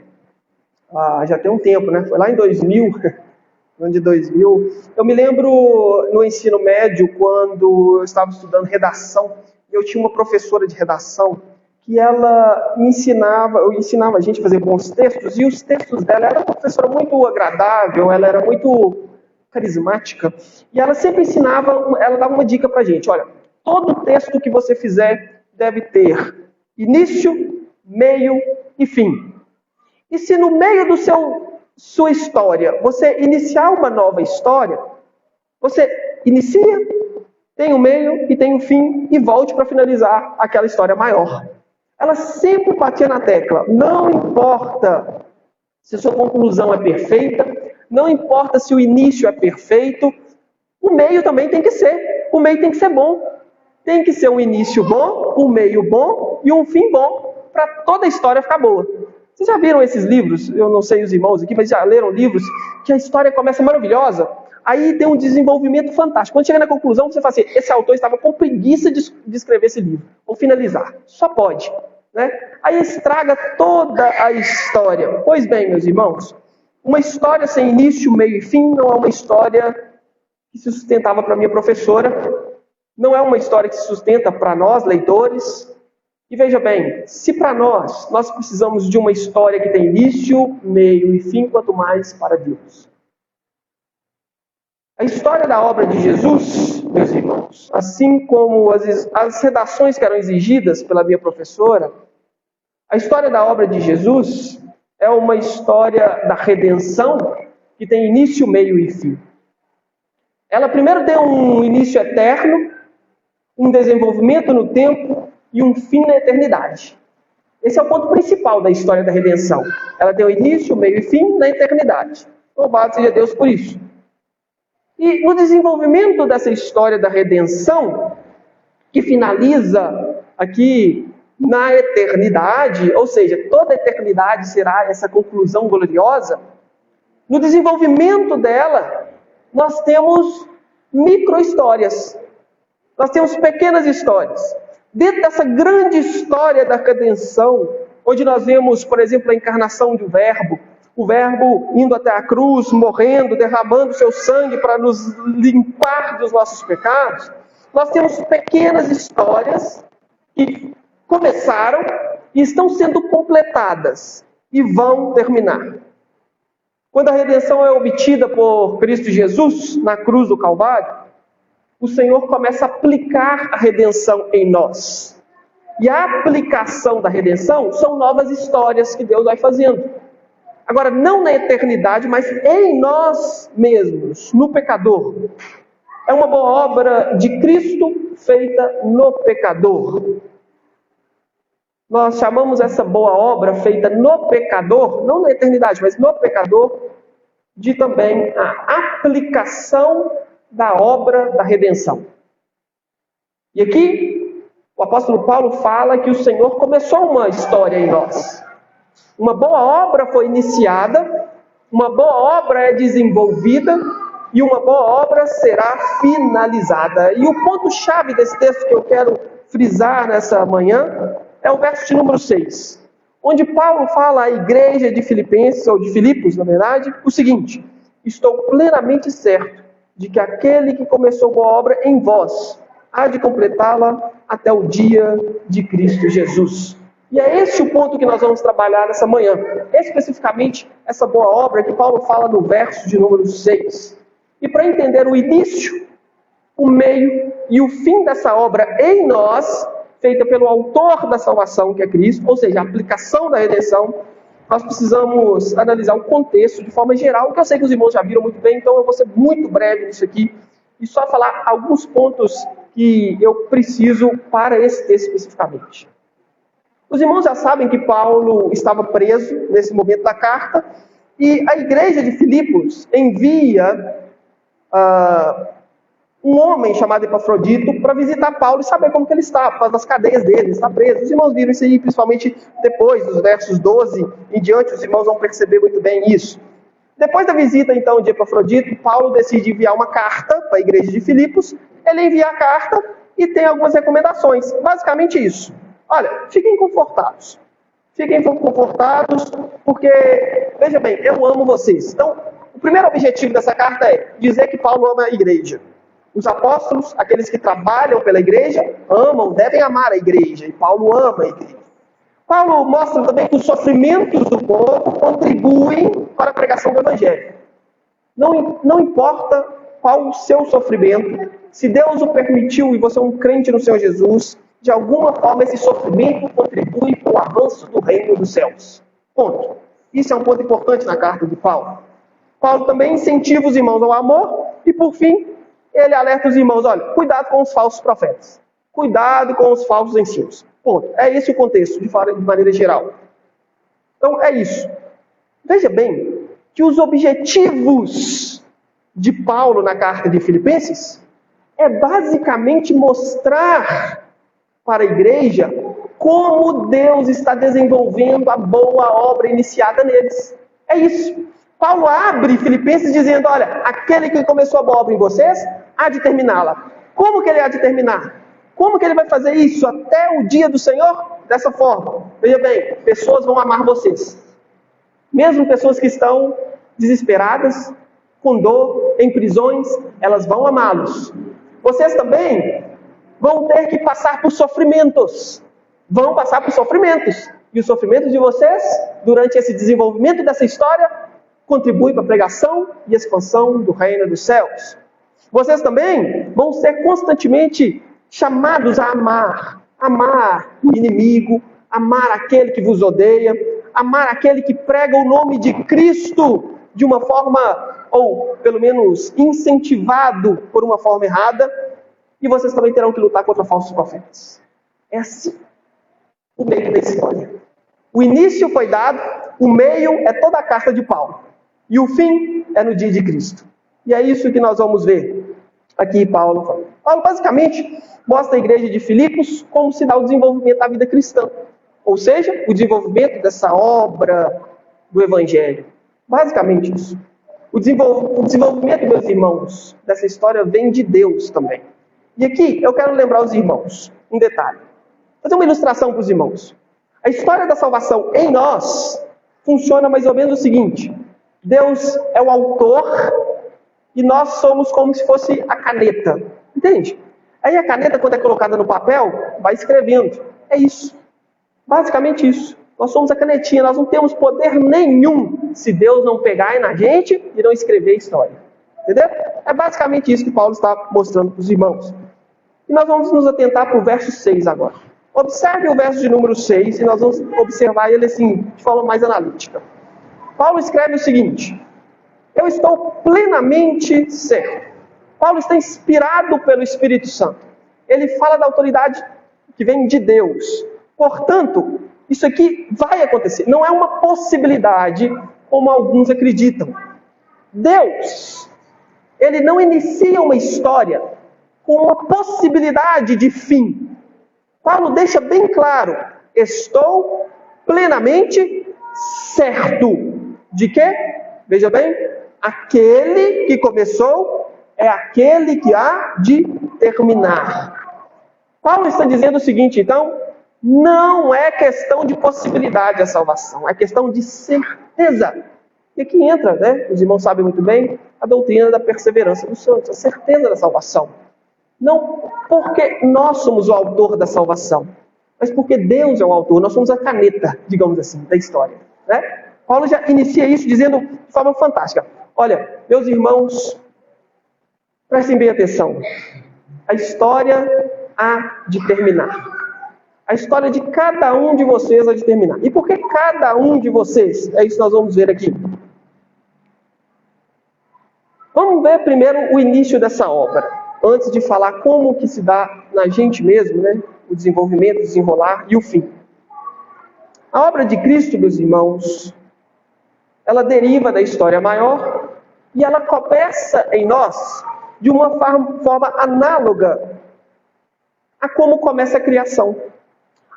já tem um tempo, né? Foi lá em 2000, ano de 2000. Eu me lembro no ensino médio, quando eu estava estudando redação, eu tinha uma professora de redação que ela ensinava a gente a fazer bons textos, e os textos dela, era uma professora muito agradável, ela era muito carismática, e ela sempre ela dava uma dica pra gente: olha, todo texto que você fizer deve ter início, meio e fim. E se no meio do sua história você iniciar uma nova história, você inicia, tem o meio e tem o fim, e volte para finalizar aquela história maior. Ela sempre batia na tecla: não importa se a sua conclusão é perfeita, não importa se o início é perfeito, o meio também tem que ser. O meio tem que ser bom. Tem que ser um início bom, um meio bom e um fim bom, para toda a história ficar boa. Vocês já viram esses livros? Eu não sei os irmãos aqui, mas já leram livros que a história começa maravilhosa, aí tem um desenvolvimento fantástico. Quando chega na conclusão, você fala assim: esse autor estava com preguiça de escrever esse livro. Vou finalizar. Só pode, né? Aí estraga toda a história. Pois bem, meus irmãos, uma história sem início, meio e fim não é uma história que se sustentava para minha professora. Não é uma história que se sustenta para nós, leitores. E veja bem, se para nós precisamos de uma história que tem início, meio e fim, quanto mais para Deus. A história da obra de Jesus, meus irmãos, assim como as redações que eram exigidas pela minha professora, a história da obra de Jesus é uma história da redenção que tem início, meio e fim. Ela primeiro tem um início eterno, um desenvolvimento no tempo e um fim na eternidade. Esse é o ponto principal da história da redenção. Ela tem um início, meio e fim na eternidade. Louvado seja Deus por isso. E no desenvolvimento dessa história da redenção, que finaliza aqui na eternidade, ou seja, toda a eternidade será essa conclusão gloriosa, no desenvolvimento dela, nós temos micro-histórias. Nós temos pequenas histórias. Dentro dessa grande história da redenção, onde nós vemos, por exemplo, a encarnação do Verbo, o Verbo indo até a cruz, morrendo, derramando seu sangue para nos limpar dos nossos pecados, nós temos pequenas histórias que começaram e estão sendo completadas e vão terminar. Quando a redenção é obtida por Cristo Jesus na cruz do Calvário, o Senhor começa a aplicar a redenção em nós. E a aplicação da redenção são novas histórias que Deus vai fazendo. Agora, não na eternidade, mas em nós mesmos, no pecador. É uma boa obra de Cristo feita no pecador. nós chamamos essa boa obra feita no pecador, não na eternidade, mas no pecador, de também a aplicação da obra da redenção. E aqui, o apóstolo Paulo fala que o Senhor começou uma história em nós. Uma boa obra foi iniciada, uma boa obra é desenvolvida e uma boa obra será finalizada. E o ponto-chave desse texto que eu quero frisar nessa manhã é o verso de número 6, onde Paulo fala à igreja de Filipenses, ou de Filipos, na verdade, o seguinte: estou plenamente certo de que aquele que começou boa obra em vós há de completá-la até o dia de Cristo Jesus. E é esse o ponto que nós vamos trabalhar nessa manhã, especificamente essa boa obra que Paulo fala no verso de número 6. E para entender o início, o meio e o fim dessa obra em nós, feita pelo autor da salvação, que é Cristo, ou seja, a aplicação da redenção, nós precisamos analisar o contexto de forma geral, que eu sei que os irmãos já viram muito bem, então eu vou ser muito breve nisso aqui, e só falar alguns pontos que eu preciso para esse texto especificamente. Os irmãos já sabem que Paulo estava preso nesse momento da carta, e a igreja de Filipos envia um homem chamado Epafrodito para visitar Paulo e saber como que ele está, por causa das cadeias dele, ele está preso. Os irmãos viram isso aí, principalmente depois dos versos 12 em diante, os irmãos vão perceber muito bem isso. Depois da visita, então, de Epafrodito, Paulo decide enviar uma carta para a igreja de Filipos. Ele envia a carta e tem algumas recomendações. Basicamente isso. Olha, fiquem confortados. Fiquem confortados, porque, veja bem, eu amo vocês. Então, o primeiro objetivo dessa carta é dizer que Paulo ama a igreja. Os apóstolos, aqueles que trabalham pela igreja, amam, devem amar a igreja. E Paulo ama a igreja. Paulo mostra também que os sofrimentos do povo contribuem para a pregação do evangelho. Não importa qual o seu sofrimento, se Deus o permitiu e você é um crente no Senhor Jesus, de alguma forma esse sofrimento contribui para o avanço do reino dos céus. Ponto. Isso é um ponto importante na carta de Paulo. Paulo também incentiva os irmãos ao amor e, por fim, ele alerta os irmãos: olha, cuidado com os falsos profetas. Cuidado com os falsos ensinos. Ponto. É esse o contexto, de maneira geral. Então, é isso. Veja bem que os objetivos de Paulo na carta de Filipenses é basicamente mostrar para a igreja como Deus está desenvolvendo a boa obra iniciada neles. É isso. Paulo abre Filipenses dizendo: olha, aquele que começou a boa obra em vocês, há de terminá-la. Como que ele há de terminar? Como que ele vai fazer isso até o dia do Senhor? Dessa forma. Veja bem, pessoas vão amar vocês. Mesmo pessoas que estão desesperadas, com dor, em prisões, elas vão amá-los. Vocês também vão ter que passar por sofrimentos. Vão passar por sofrimentos. E os sofrimentos de vocês, durante esse desenvolvimento dessa história, contribuem para a pregação e expansão do reino dos céus. Vocês também vão ser constantemente chamados a amar. Amar o inimigo, amar aquele que vos odeia, amar aquele que prega o nome de Cristo de uma forma, ou pelo menos incentivado por uma forma errada. E vocês também terão que lutar contra falsos profetas. É assim o meio da história. O início foi dado, o meio é toda a carta de Paulo. E o fim é no dia de Cristo. E é isso que nós vamos ver aqui Paulo falando. Paulo basicamente mostra a igreja de Filipos como se dá o desenvolvimento da vida cristã. Ou seja, o desenvolvimento dessa obra do Evangelho. Basicamente isso. O desenvolvimento, meus irmãos, dessa história vem de Deus também. E aqui eu quero lembrar os irmãos um detalhe. Vou fazer uma ilustração para os irmãos. A história da salvação em nós funciona mais ou menos o seguinte: Deus é o autor e nós somos como se fosse a caneta. Entende? Aí a caneta, quando é colocada no papel, vai escrevendo. É isso. Basicamente isso. Nós somos a canetinha, nós não temos poder nenhum se Deus não pegar na gente e não escrever a história. Entendeu? É basicamente isso que Paulo está mostrando para os irmãos. E nós vamos nos atentar para o verso 6 agora. Observe o verso de número 6 e nós vamos observar ele assim, de forma mais analítica. Paulo escreve o seguinte: eu estou plenamente certo. Paulo está inspirado pelo Espírito Santo. Ele fala da autoridade que vem de Deus. Portanto, isso aqui vai acontecer. Não é uma possibilidade, como alguns acreditam. Deus, Ele não inicia uma história com uma possibilidade de fim. Paulo deixa bem claro: estou plenamente certo de que, veja bem, aquele que começou é aquele que há de terminar. Paulo está dizendo o seguinte, então, não é questão de possibilidade a salvação, é questão de certeza. E aqui entra, né, os irmãos sabem muito bem, a doutrina da perseverança dos santos, a certeza da salvação. Não porque nós somos o autor da salvação, mas porque Deus é o autor, nós somos a caneta, digamos assim, da história. Né? Paulo já inicia isso dizendo de forma fantástica: olha, meus irmãos, prestem bem atenção, a história há de terminar. A história de cada um de vocês há de terminar. E por que cada um de vocês? É isso que nós vamos ver aqui. Vamos ver primeiro o início dessa obra, antes de falar como que se dá na gente mesmo, né? O desenvolvimento, o desenrolar e o fim. A obra de Cristo, meus irmãos, ela deriva da história maior e ela começa em nós de uma forma análoga a como começa a criação.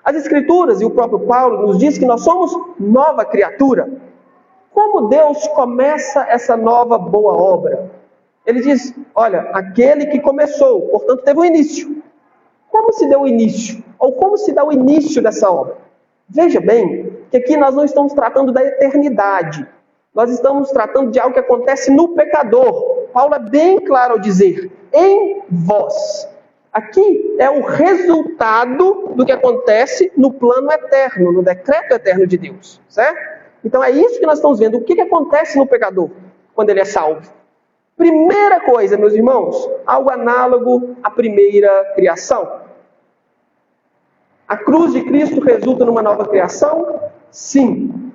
As Escrituras e o próprio Paulo nos diz que nós somos nova criatura. Como Deus começa essa nova boa obra? Ele diz, olha, aquele que começou, portanto teve um início. Como se deu o início? Ou como se dá o início dessa obra? Veja bem, que aqui nós não estamos tratando da eternidade. Nós estamos tratando de algo que acontece no pecador. Paulo é bem claro ao dizer, em vós. Aqui é o resultado do que acontece no plano eterno, no decreto eterno de Deus, certo? Então é isso que nós estamos vendo. O que acontece no pecador quando ele é salvo? Primeira coisa, meus irmãos, algo análogo à primeira criação. A cruz de Cristo resulta numa nova criação? Sim.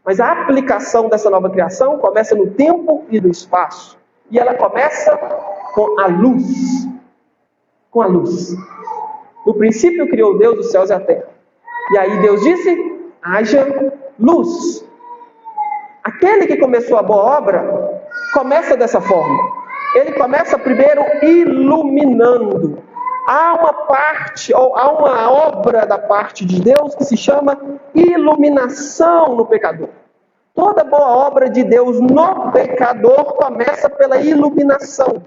Mas a aplicação dessa nova criação começa no tempo e no espaço. E ela começa com a luz. Com a luz. No princípio criou Deus os céus e a terra. E aí Deus disse, haja luz. Aquele que começou a boa obra, começa dessa forma. Ele começa primeiro iluminando. Há uma parte, ou há uma obra da parte de Deus que se chama iluminação no pecador. Toda boa obra de Deus no pecador começa pela iluminação.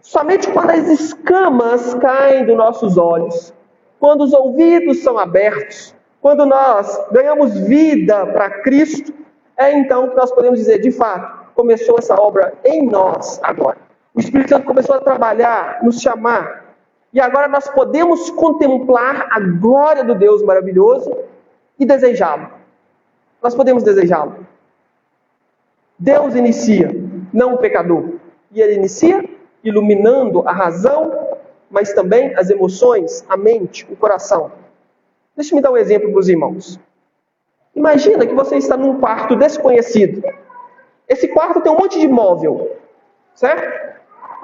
Somente quando as escamas caem dos nossos olhos, quando os ouvidos são abertos, quando nós ganhamos vida para Cristo, é então que nós podemos dizer, de fato, começou essa obra em nós agora. O Espírito Santo começou a trabalhar, nos chamar, e agora nós podemos contemplar a glória do Deus maravilhoso e desejá-lo. Nós podemos desejá-lo. Deus inicia, não o pecador. E Ele inicia iluminando a razão, mas também as emoções, a mente, o coração. Deixa eu me dar um exemplo para os irmãos. Imagina que você está num quarto desconhecido. Esse quarto tem um monte de móvel, certo?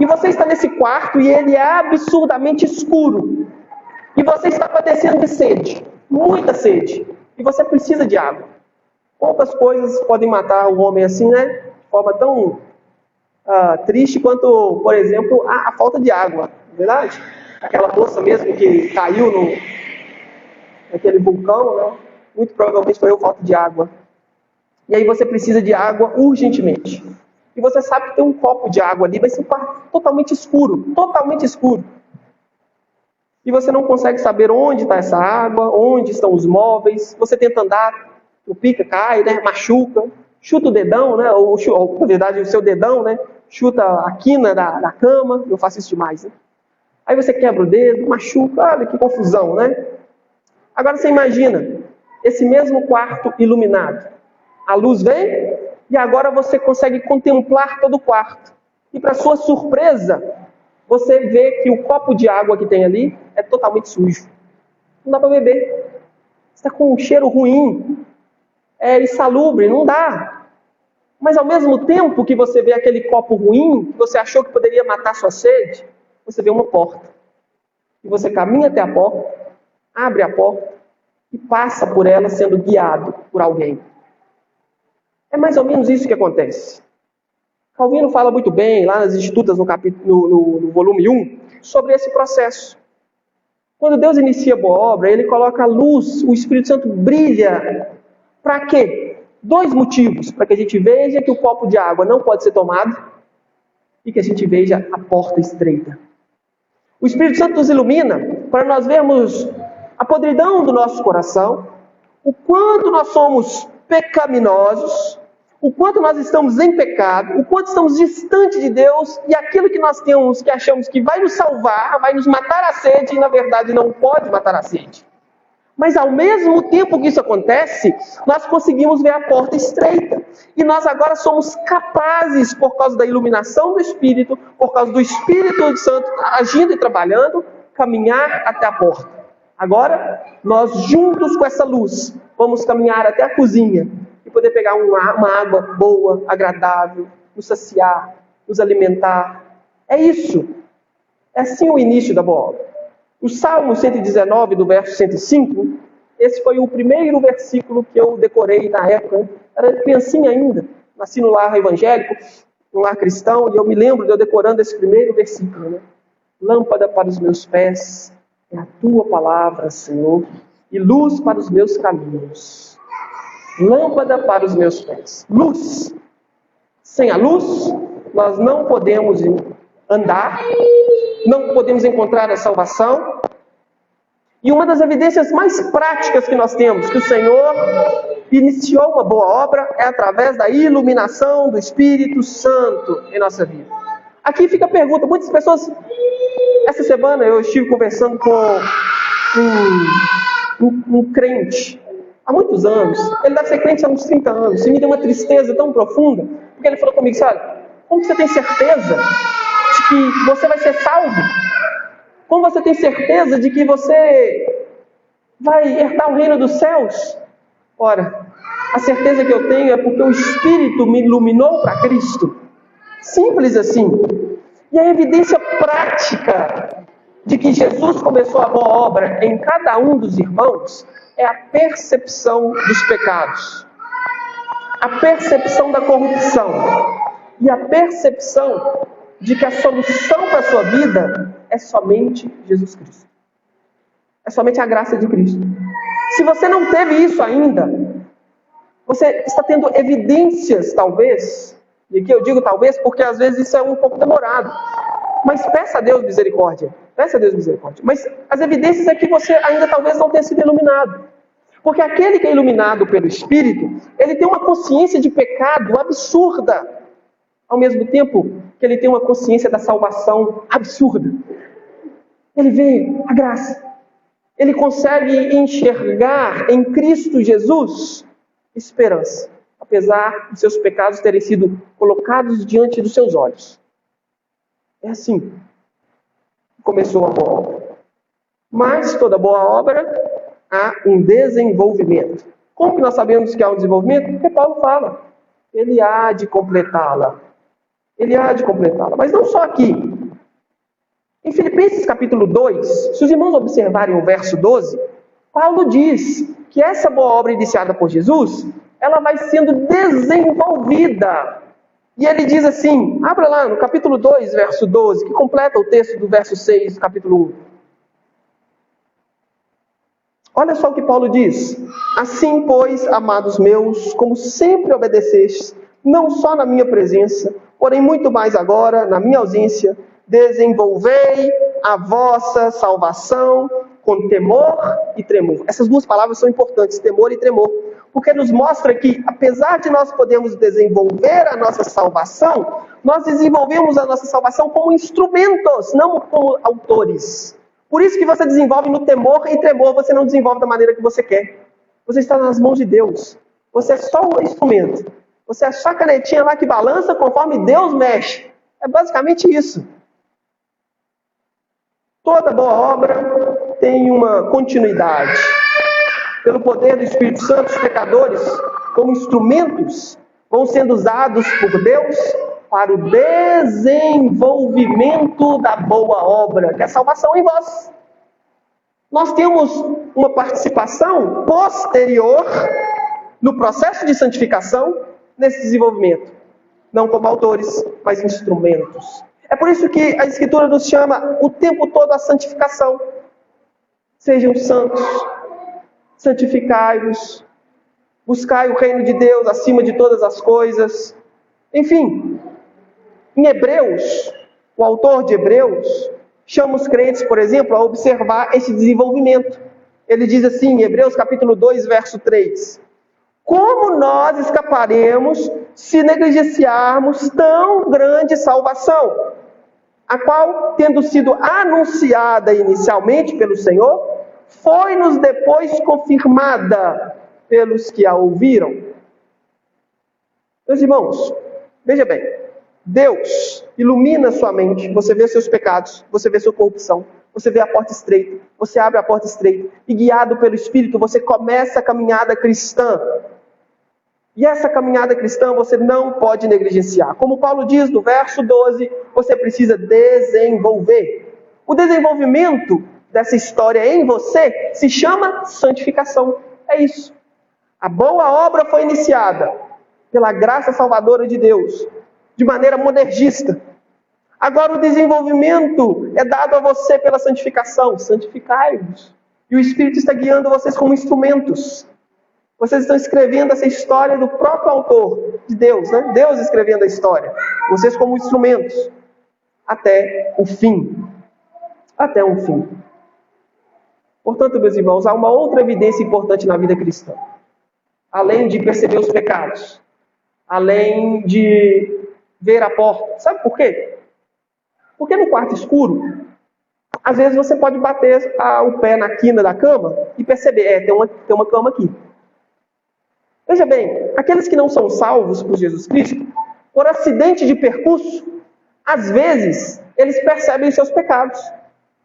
E você está nesse quarto e ele é absurdamente escuro. E você está padecendo de sede, muita sede. E você precisa de água. Poucas coisas podem matar o homem assim, né? De forma tão triste quanto, por exemplo, a falta de água. Não é verdade? Aquela moça mesmo que caiu naquele vulcão, né? Muito provavelmente foi falta de água. E aí você precisa de água urgentemente. E você sabe que tem um copo de água ali, vai ser um quarto totalmente escuro. Totalmente escuro. E você não consegue saber onde está essa água, onde estão os móveis. Você tenta andar, o pica cai, né? Machuca. Chuta o dedão, né? Ou, na verdade, o seu dedão, né? Chuta a quina da cama. Eu faço isso demais, né? Aí você quebra o dedo, machuca. Olha que confusão, né? Agora você imagina esse mesmo quarto iluminado. A luz vem e agora você consegue contemplar todo o quarto. E para sua surpresa, você vê que o copo de água que tem ali é totalmente sujo. Não dá para beber. Está com um cheiro ruim. É insalubre, não dá. Mas ao mesmo tempo que você vê aquele copo ruim, que você achou que poderia matar sua sede, você vê uma porta. E você caminha até a porta, abre a porta, e passa por ela sendo guiado por alguém. É mais ou menos isso que acontece. Calvino fala muito bem, lá nas Institutas, no volume 1, sobre esse processo. Quando Deus inicia a boa obra, Ele coloca a luz, o Espírito Santo brilha. Para quê? 2 motivos. Para que a gente veja que o copo de água não pode ser tomado e que a gente veja a porta estreita. O Espírito Santo nos ilumina para nós vermos a podridão do nosso coração, o quanto nós somos pecaminosos, o quanto nós estamos em pecado, o quanto estamos distante de Deus e aquilo que nós temos, que achamos que vai nos salvar, vai nos matar a sede e na verdade não pode matar a sede. Mas ao mesmo tempo que isso acontece, nós conseguimos ver a porta estreita. E nós agora somos capazes, por causa da iluminação do Espírito, por causa do Espírito Santo agindo e trabalhando, caminhar até a porta. Agora, nós juntos com essa luz, vamos caminhar até a cozinha e poder pegar uma água boa, agradável, nos saciar, nos alimentar. É isso. É assim o início da boa obra. O Salmo 119, do verso 105, esse foi o primeiro versículo que eu decorei na época. Era criancinha ainda, nasci no lar evangélico, no lar cristão, e eu me lembro de eu decorando esse primeiro versículo, né? Lâmpada para os meus pés é a tua palavra, Senhor, e luz para os meus caminhos. Lâmpada para os meus pés. Luz. Sem a luz, nós não podemos andar, não podemos encontrar a salvação. E uma das evidências mais práticas que nós temos, que o Senhor iniciou uma boa obra, é através da iluminação do Espírito Santo em nossa vida. Aqui fica a pergunta, muitas pessoas... Essa semana eu estive conversando com um crente, há muitos anos, ele deve ser crente há uns 30 anos, e me deu uma tristeza tão profunda, porque ele falou comigo, sabe, como você tem certeza de que você vai ser salvo? Como você tem certeza de que você vai herdar o reino dos céus? Ora, a certeza que eu tenho é porque o Espírito me iluminou para Cristo. Simples assim. E a evidência prática de que Jesus começou a boa obra em cada um dos irmãos é a percepção dos pecados, a percepção da corrupção e a percepção de que a solução para a sua vida é somente Jesus Cristo. É somente a graça de Cristo. Se você não teve isso ainda, você está tendo evidências, talvez, e aqui eu digo talvez porque às vezes isso é um pouco demorado, mas peça a Deus misericórdia. Peça a Deus misericórdia. Mas as evidências é que você ainda talvez não tenha sido iluminado. Porque aquele que é iluminado pelo Espírito, ele tem uma consciência de pecado absurda, ao mesmo tempo que ele tem uma consciência da salvação absurda. Ele vê a graça. Ele consegue enxergar em Cristo Jesus esperança, apesar de seus pecados terem sido colocados diante dos seus olhos. É assim que começou a boa obra. Mas toda boa obra há um desenvolvimento. Como que nós sabemos que há um desenvolvimento? Porque Paulo fala, ele há de completá-la. Ele há de completá-la. Mas não só aqui. Em Filipenses capítulo 2, se os irmãos observarem o verso 12, Paulo diz que essa boa obra iniciada por Jesus, ela vai sendo desenvolvida. E ele diz assim, abra lá no capítulo 2, verso 12, que completa o texto do verso 6 do capítulo 1. Olha só o que Paulo diz. Assim, pois, amados meus, como sempre obedecestes, não só na minha presença, porém muito mais agora, na minha ausência, desenvolvei a vossa salvação com temor e tremor. Essas duas palavras são importantes, temor e tremor, porque nos mostra que, apesar de nós podermos desenvolver a nossa salvação, nós desenvolvemos a nossa salvação como instrumentos, não como autores. Por isso que você desenvolve no temor e tremor, você não desenvolve da maneira que você quer. Você está nas mãos de Deus. Você é só um instrumento. Você é só a canetinha lá que balança conforme Deus mexe. É basicamente isso. Toda boa obra tem uma continuidade. Pelo poder do Espírito Santo, os pecadores, como instrumentos, vão sendo usados por Deus para o desenvolvimento da boa obra, que é a salvação em vós. Nós temos uma participação posterior no processo de santificação, nesse desenvolvimento. Não como autores, mas instrumentos. É por isso que a Escritura nos chama o tempo todo à santificação. Sejam santos, santificai-vos, buscai o reino de Deus acima de todas as coisas. Enfim, em Hebreus, o autor de Hebreus chama os crentes, por exemplo, a observar esse desenvolvimento. Ele diz assim, em Hebreus capítulo 2, verso 3: como nós escaparemos se negligenciarmos tão grande salvação, a qual, tendo sido anunciada inicialmente pelo Senhor, foi-nos depois confirmada pelos que a ouviram? Meus irmãos, veja bem, Deus ilumina sua mente, você vê seus pecados, você vê sua corrupção, você vê a porta estreita, você abre a porta estreita, e guiado pelo Espírito, você começa a caminhada cristã. E essa caminhada cristã você não pode negligenciar. Como Paulo diz no verso 12, você precisa desenvolver. O desenvolvimento dessa história em você se chama santificação. É isso. A boa obra foi iniciada pela graça salvadora de Deus, de maneira monergista. Agora o desenvolvimento é dado a você pela santificação. Santificai-vos. E o Espírito está guiando vocês como instrumentos. Vocês estão escrevendo essa história do próprio autor, de Deus, né? Deus escrevendo a história. Vocês como instrumentos. Até o fim. Até o fim. Portanto, meus irmãos, há uma outra evidência importante na vida cristã. Além de perceber os pecados. Além de ver a porta. Sabe por quê? Porque no quarto escuro, às vezes você pode bater o pé na quina da cama e perceber, tem uma cama aqui. Veja bem, aqueles que não são salvos por Jesus Cristo, por acidente de percurso, às vezes, eles percebem os seus pecados.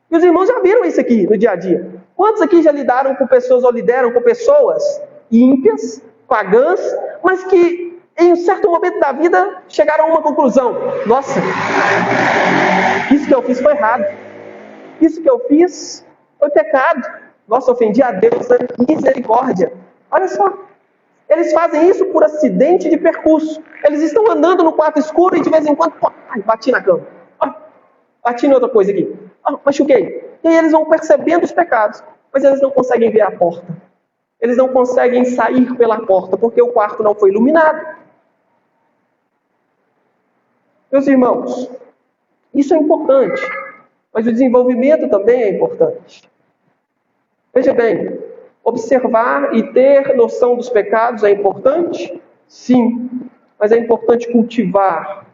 E os irmãos já viram isso aqui no dia a dia. Quantos aqui já lidaram com pessoas ou lideram com pessoas ímpias, pagãs, mas que em um certo momento da vida chegaram a uma conclusão: nossa, isso que eu fiz foi errado. Isso que eu fiz foi pecado. Nossa, ofendi a Deus, misericórdia. Olha só. Eles fazem isso por acidente de percurso. Eles estão andando no quarto escuro e de vez em quando, bati na cama. Bati em outra coisa aqui. Machuquei. E aí eles vão percebendo os pecados, mas eles não conseguem ver a porta. Eles não conseguem sair pela porta, porque o quarto não foi iluminado. Meus irmãos, isso é importante, mas o desenvolvimento também é importante. Veja bem, observar e ter noção dos pecados é importante? Sim, mas é importante cultivar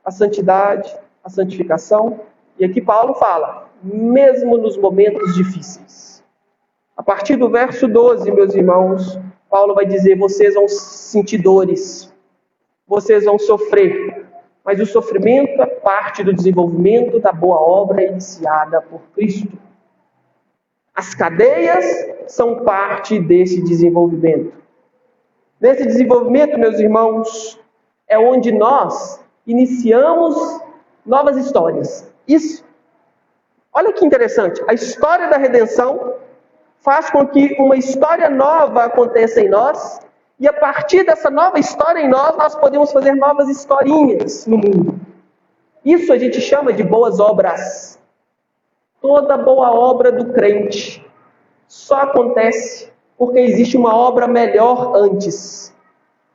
a santidade, a santificação. E aqui Paulo fala, mesmo nos momentos difíceis. A partir do verso 12, meus irmãos, Paulo vai dizer, vocês vão sentir dores, vocês vão sofrer, mas o sofrimento é parte do desenvolvimento da boa obra iniciada por Cristo. As cadeias são parte desse desenvolvimento. Nesse desenvolvimento, meus irmãos, é onde nós iniciamos novas histórias. Isso. Olha que interessante. A história da redenção faz com que uma história nova aconteça em nós, e a partir dessa nova história em nós, nós podemos fazer novas historinhas no mundo. Isso a gente chama de boas obras. Toda boa obra do crente só acontece porque existe uma obra melhor antes.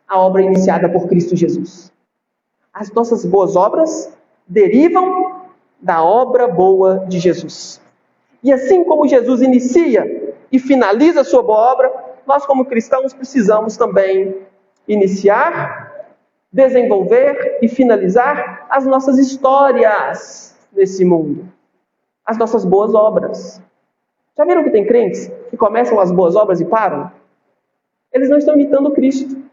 A obra iniciada por Cristo Jesus. As nossas boas obras derivam da obra boa de Jesus. E assim como Jesus inicia e finaliza a sua boa obra, nós como cristãos precisamos também iniciar, desenvolver e finalizar as nossas histórias nesse mundo. As nossas boas obras. Já viram que tem crentes que começam as boas obras e param? Eles não estão imitando Cristo.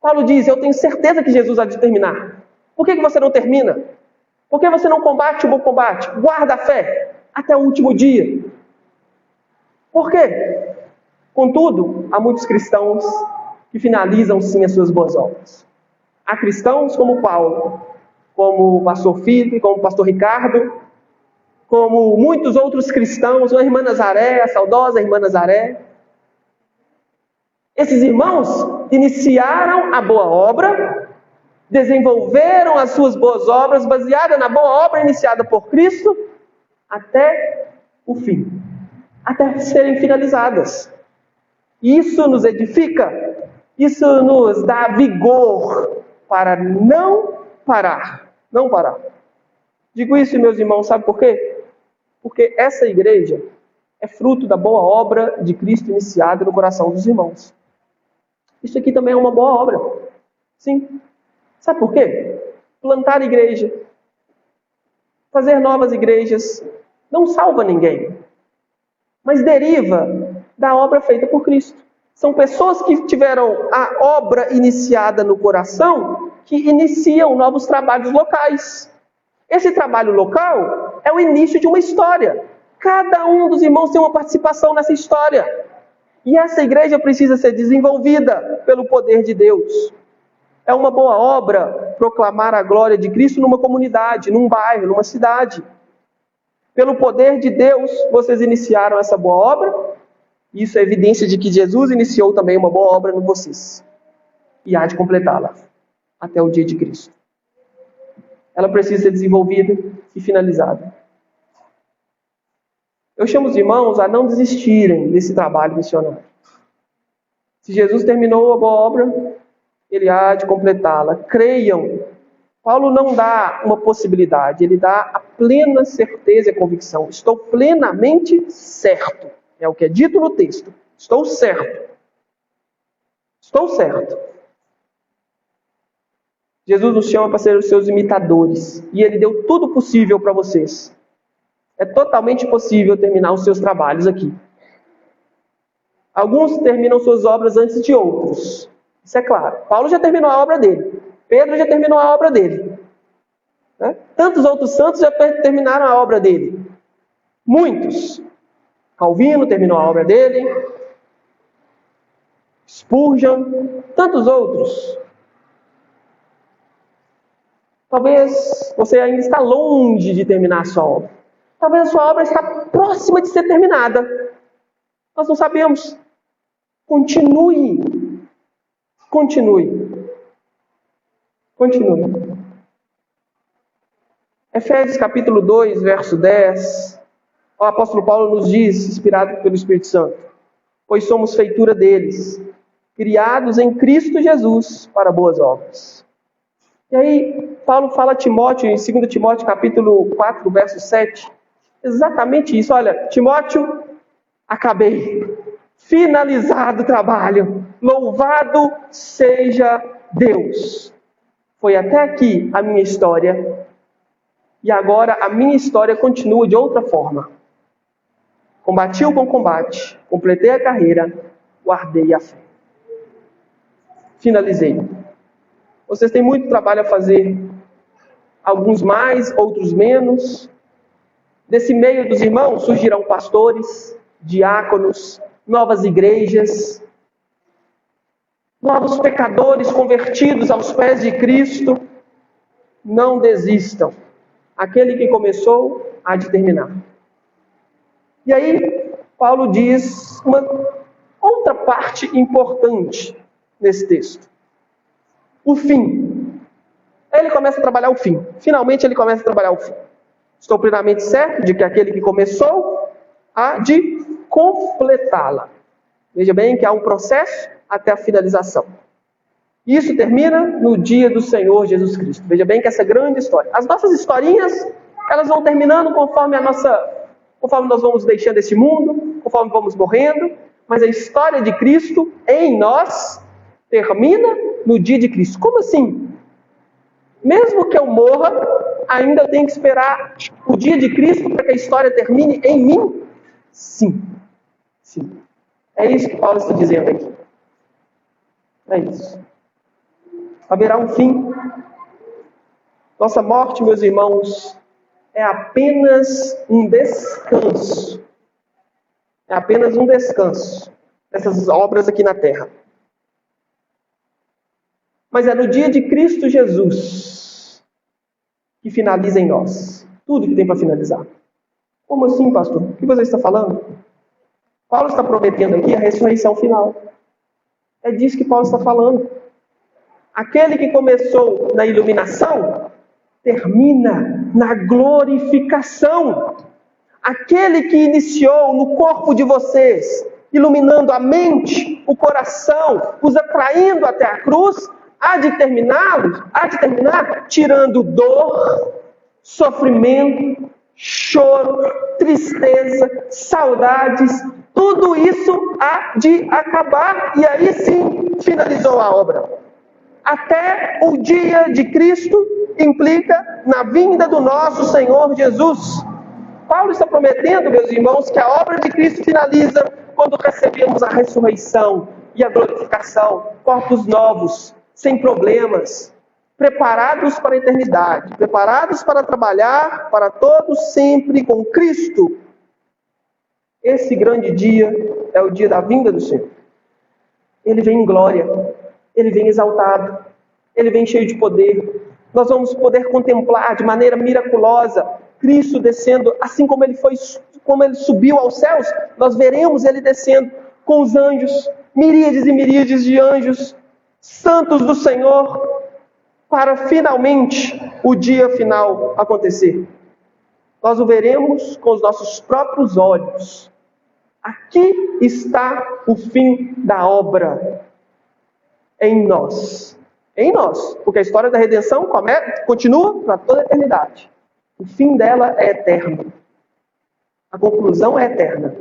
Paulo diz, eu tenho certeza que Jesus há de terminar. Por que você não termina? Por que você não combate o bom combate? Guarda a fé até o último dia. Por quê? Contudo, há muitos cristãos que finalizam sim as suas boas obras. Há cristãos como Paulo, como o pastor Filipe, como o pastor Ricardo, como muitos outros cristãos, a irmã Nazaré, a saudosa irmã Nazaré. Esses irmãos iniciaram a boa obra, desenvolveram as suas boas obras, baseadas na boa obra iniciada por Cristo, até o fim, até serem finalizadas. Isso nos edifica, isso nos dá vigor para não parar. Não parar. Digo isso, meus irmãos, sabe por quê? Porque essa igreja é fruto da boa obra de Cristo iniciada no coração dos irmãos. Isso aqui também é uma boa obra. Sim. Sabe por quê? Plantar igreja, fazer novas igrejas, não salva ninguém, mas deriva da obra feita por Cristo. São pessoas que tiveram a obra iniciada no coração, que iniciam novos trabalhos locais. Esse trabalho local é o início de uma história. Cada um dos irmãos tem uma participação nessa história. E essa igreja precisa ser desenvolvida pelo poder de Deus. É uma boa obra proclamar a glória de Cristo numa comunidade, num bairro, numa cidade. Pelo poder de Deus, vocês iniciaram essa boa obra. Isso é evidência de que Jesus iniciou também uma boa obra em vocês. E há de completá-la até o dia de Cristo. Ela precisa ser desenvolvida e finalizada. Eu chamo os irmãos a não desistirem desse trabalho missionário. Se Jesus terminou a boa obra, Ele há de completá-la. Creiam. Paulo não dá uma possibilidade, ele dá a plena certeza e convicção. Estou plenamente certo. É o que é dito no texto. Estou certo. Estou certo. Jesus nos chama para ser os seus imitadores. E Ele deu tudo possível para vocês. É totalmente possível terminar os seus trabalhos aqui. Alguns terminam suas obras antes de outros. Isso é claro. Paulo já terminou a obra dele. Pedro já terminou a obra dele. Né? Tantos outros santos já terminaram a obra dele. Muitos. Calvino terminou a obra dele. Spurgeon. Tantos outros. Talvez você ainda está longe de terminar a sua obra. Talvez a sua obra está próxima de ser terminada. Nós não sabemos. Continue. Continue. Continue. Efésios capítulo 2, verso 10. O apóstolo Paulo nos diz, inspirado pelo Espírito Santo: pois somos feitura deles, criados em Cristo Jesus para boas obras. E aí, Paulo fala a Timóteo, em 2 Timóteo capítulo 4, verso 7, exatamente isso. Olha, Timóteo, acabei. Finalizado o trabalho. Louvado seja Deus. Foi até aqui a minha história. E agora a minha história continua de outra forma. Combati o bom combate. Completei a carreira. Guardei a fé. Finalizei. Vocês têm muito trabalho a fazer. Alguns mais, outros menos. Desse meio dos irmãos surgirão pastores, diáconos, novas igrejas, novos pecadores convertidos aos pés de Cristo. Não desistam. Aquele que começou, há de terminar. E aí, Paulo diz uma outra parte importante nesse texto. O fim. Ele começa a trabalhar o fim. Finalmente ele começa a trabalhar o fim. Estou plenamente certo de que aquele que começou, há de completá-la. Veja bem que há um processo até a finalização. Isso termina no dia do Senhor Jesus Cristo. Veja bem que essa grande história. As nossas historinhas, elas vão terminando conforme nós vamos deixando esse mundo, conforme vamos morrendo. Mas a história de Cristo em nós termina no dia de Cristo. Como assim? Mesmo que eu morra, ainda eu tenho que esperar o dia de Cristo para que a história termine em mim? Sim. Sim. É isso que Paulo está dizendo aqui. É isso. Haverá um fim. Nossa morte, meus irmãos, é apenas um descanso. É apenas um descanso dessas obras aqui na terra. Mas é no dia de Cristo Jesus que finaliza em nós tudo que tem para finalizar. Como assim, pastor? O que você está falando? Paulo está prometendo aqui a ressurreição final. É disso que Paulo está falando. Aquele que começou na iluminação, termina na glorificação. Aquele que iniciou no corpo de vocês, iluminando a mente, o coração, os atraindo até a cruz, há de terminar tirando dor, sofrimento, choro, tristeza, saudades, tudo isso há de acabar, e aí sim finalizou a obra. Até o dia de Cristo implica na vinda do nosso Senhor Jesus. Paulo está prometendo, meus irmãos, que a obra de Cristo finaliza quando recebemos a ressurreição e a glorificação, corpos novos, sem problemas, preparados para a eternidade, preparados para trabalhar para todos sempre com Cristo. Esse grande dia é o dia da vinda do Senhor. Ele vem em glória, ele vem exaltado, ele vem cheio de poder. Nós vamos poder contemplar de maneira miraculosa Cristo descendo, assim como ele subiu aos céus, nós veremos ele descendo com os anjos, miríades e miríades de anjos, santos do Senhor, para finalmente o dia final acontecer. Nós o veremos com os nossos próprios olhos. Aqui está o fim da obra. Em nós, porque a história da redenção continua para toda a eternidade. O fim dela é eterno. A conclusão é eterna.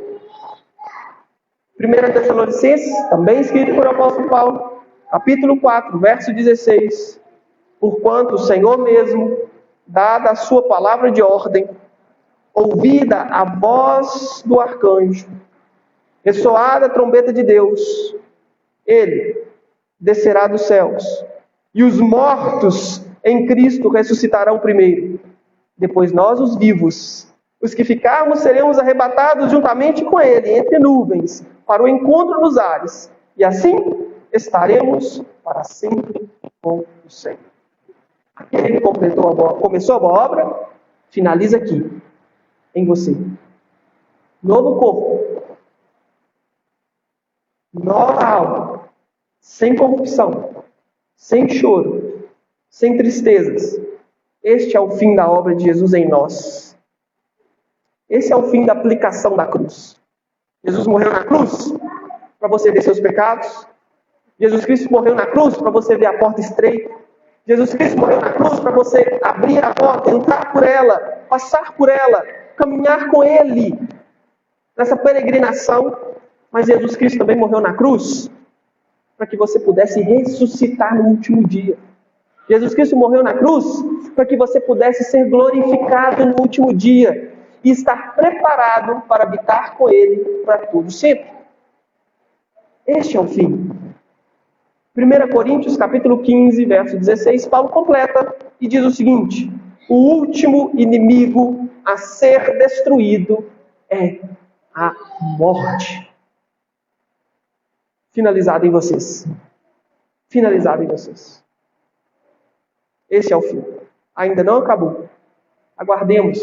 1 Tessalonicenses, também escrito por apóstolo Paulo, capítulo 4, verso 16. Porquanto o Senhor mesmo, dada a sua palavra de ordem, ouvida a voz do arcanjo, ressoada a trombeta de Deus, ele descerá dos céus, e os mortos em Cristo ressuscitarão primeiro. Depois nós, os vivos, os que ficarmos, seremos arrebatados juntamente com ele, entre nuvens, para o encontro nos ares, e assim estaremos para sempre com o Senhor. Aquele que começou a boa obra, finaliza aqui, em você. Novo corpo, nova alma, sem corrupção, sem choro, sem tristezas. Este é o fim da obra de Jesus em nós. Esse é o fim da aplicação da cruz. Jesus morreu na cruz para você ver seus pecados. Jesus Cristo morreu na cruz para você ver a porta estreita. Jesus Cristo morreu na cruz para você abrir a porta, entrar por ela, passar por ela, caminhar com Ele nessa peregrinação. Mas Jesus Cristo também morreu na cruz para que você pudesse ressuscitar no último dia. Jesus Cristo morreu na cruz para que você pudesse ser glorificado no último dia e estar preparado para habitar com Ele para todo sempre. Este é o fim. 1 Coríntios, capítulo 15, verso 16, Paulo completa e diz o seguinte: o último inimigo a ser destruído é a morte. Finalizado em vocês. Finalizado em vocês. Esse é o fim. Ainda não acabou. Aguardemos.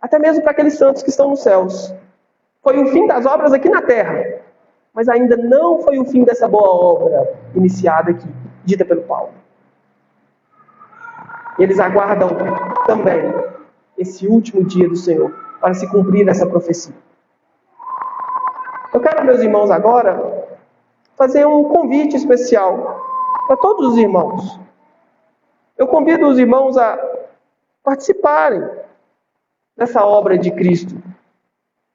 Até mesmo para aqueles santos que estão nos céus. Foi o fim das obras aqui na terra. Mas ainda não foi o fim dessa boa obra iniciada aqui, dita pelo Paulo. Eles aguardam também esse último dia do Senhor para se cumprir essa profecia. Eu quero, meus irmãos, agora fazer um convite especial para todos os irmãos. Eu convido os irmãos a participarem dessa obra de Cristo.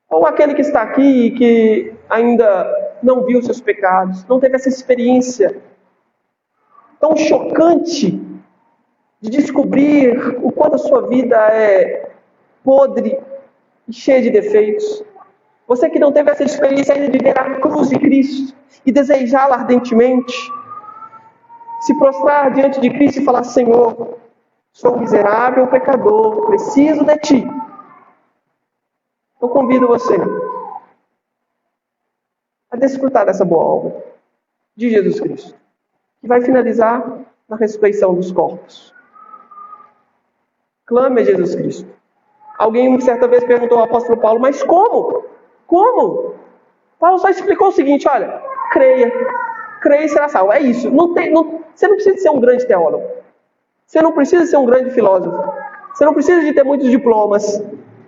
Ou aquele que está aqui e que ainda não viu seus pecados, não teve essa experiência tão chocante de descobrir o quanto a sua vida é podre e cheia de defeitos. Você que não teve essa experiência ainda de ver a cruz de Cristo e desejá-la ardentemente, se prostrar diante de Cristo e falar: Senhor, sou um miserável pecador, preciso de Ti. Eu convido você a desfrutar dessa boa obra de Jesus Cristo, que vai finalizar na ressurreição dos corpos. Clame a Jesus Cristo. Alguém certa vez perguntou ao apóstolo Paulo, mas como? Como? Paulo só explicou o seguinte, olha, creia e será salvo. É isso. Você não precisa ser um grande teólogo. Você não precisa ser um grande filósofo. Você não precisa de ter muitos diplomas.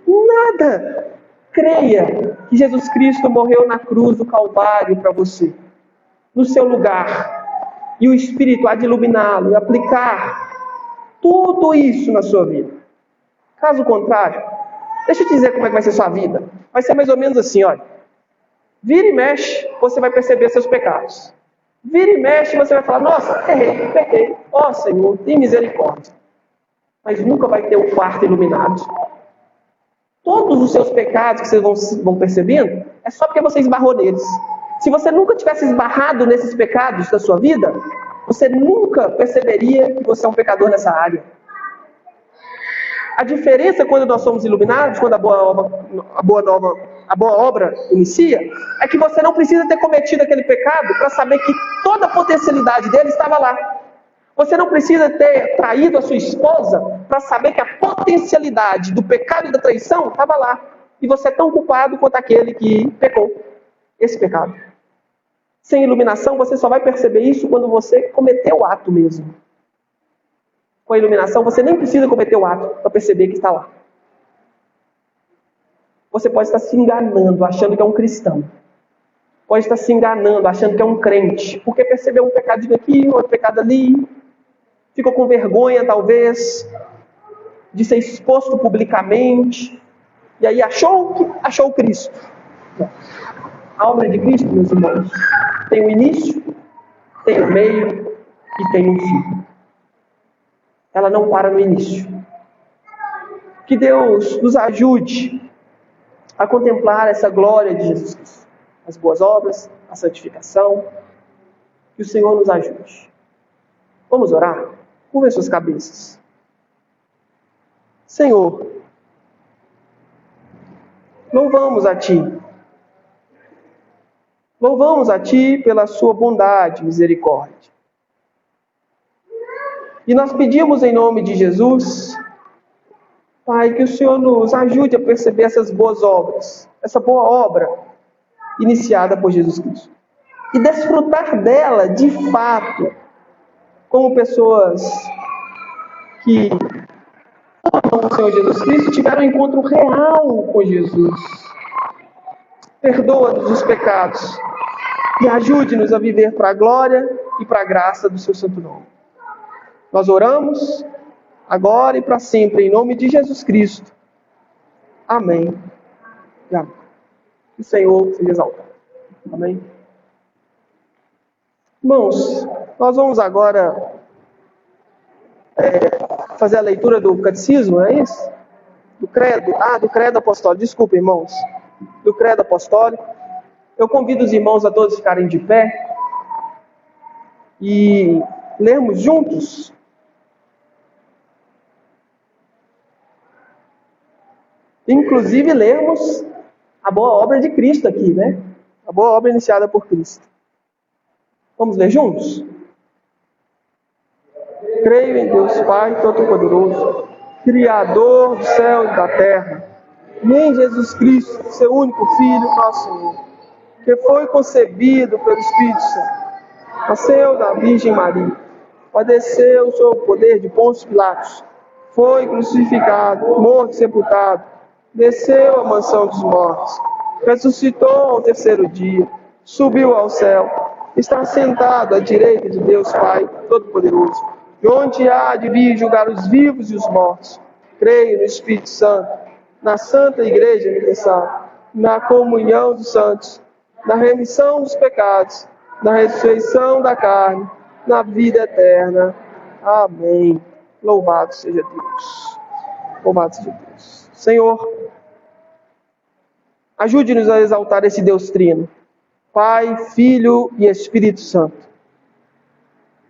Nada. Creia que Jesus Cristo morreu na cruz do Calvário para você, no seu lugar. E o Espírito há de iluminá-lo e aplicar tudo isso na sua vida. Caso contrário, deixa eu te dizer como é que vai ser sua vida. Vai ser mais ou menos assim, olha. Vira e mexe, você vai perceber seus pecados. Vira e mexe, você vai falar, nossa, errei, pequei. Ó Senhor, tem misericórdia. Mas nunca vai ter um quarto iluminado. Todos os seus pecados que vocês vão percebendo, é só porque você esbarrou neles. Se você nunca tivesse esbarrado nesses pecados da sua vida, você nunca perceberia que você é um pecador nessa área. A diferença quando nós somos iluminados, quando a boa obra inicia, é que você não precisa ter cometido aquele pecado para saber que toda a potencialidade dele estava lá. Você não precisa ter traído a sua esposa para saber que a potencialidade do pecado e da traição estava lá. E você é tão culpado quanto aquele que pecou esse pecado. Sem iluminação, você só vai perceber isso quando você cometeu o ato mesmo. Com a iluminação, você nem precisa cometer o ato para perceber que está lá. Você pode estar se enganando, achando que é um cristão. Pode estar se enganando, achando que é um crente. Porque percebeu um pecadinho aqui, outro pecado ali. Ficou com vergonha, talvez, de ser exposto publicamente. E aí achou o Cristo. A obra de Cristo, meus irmãos, tem um início, tem um meio e tem um fim. Ela não para no início. Que Deus nos ajude a contemplar essa glória de Jesus Cristo. As boas obras, a santificação. Que o Senhor nos ajude. Vamos orar? Curvem suas cabeças. Senhor, louvamos a Ti. Louvamos a Ti pela Sua bondade e misericórdia. E nós pedimos em nome de Jesus, Pai, que o Senhor nos ajude a perceber essas boas obras, essa boa obra iniciada por Jesus Cristo. E desfrutar dela de fato, como pessoas que amam o Senhor Jesus Cristo e tiveram um encontro real com Jesus. Perdoa-nos os pecados e ajude-nos a viver para a glória e para a graça do Seu santo nome. Nós oramos agora e para sempre, em nome de Jesus Cristo. Amém. E amém. Que o Senhor seja exaltado. Amém. Irmãos, nós vamos agora fazer a leitura do catecismo, não é isso? Do credo. Do credo apostólico. Desculpa, irmãos. Do credo apostólico. Eu convido os irmãos a todos ficarem de pé e lermos juntos. Inclusive lermos a boa obra de Cristo aqui, né? A boa obra iniciada por Cristo. Vamos ler juntos? Creio em Deus Pai Todo-Poderoso, Criador do céu e da terra, e em Jesus Cristo, seu único Filho, nosso Senhor, que foi concebido pelo Espírito Santo, nasceu da Virgem Maria, padeceu sob o poder de Pôncio Pilatos, foi crucificado, morto e sepultado, desceu à mansão dos mortos, ressuscitou ao terceiro dia, subiu ao céu, está sentado à direita de Deus Pai Todo-Poderoso, de onde há de vir julgar os vivos e os mortos. Creio no Espírito Santo, na Santa Igreja Universal, na comunhão dos santos, na remissão dos pecados, na ressurreição da carne, na vida eterna. Amém. Louvado seja Deus. Louvado seja Deus. Senhor, ajude-nos a exaltar esse Deus trino, Pai, Filho e Espírito Santo.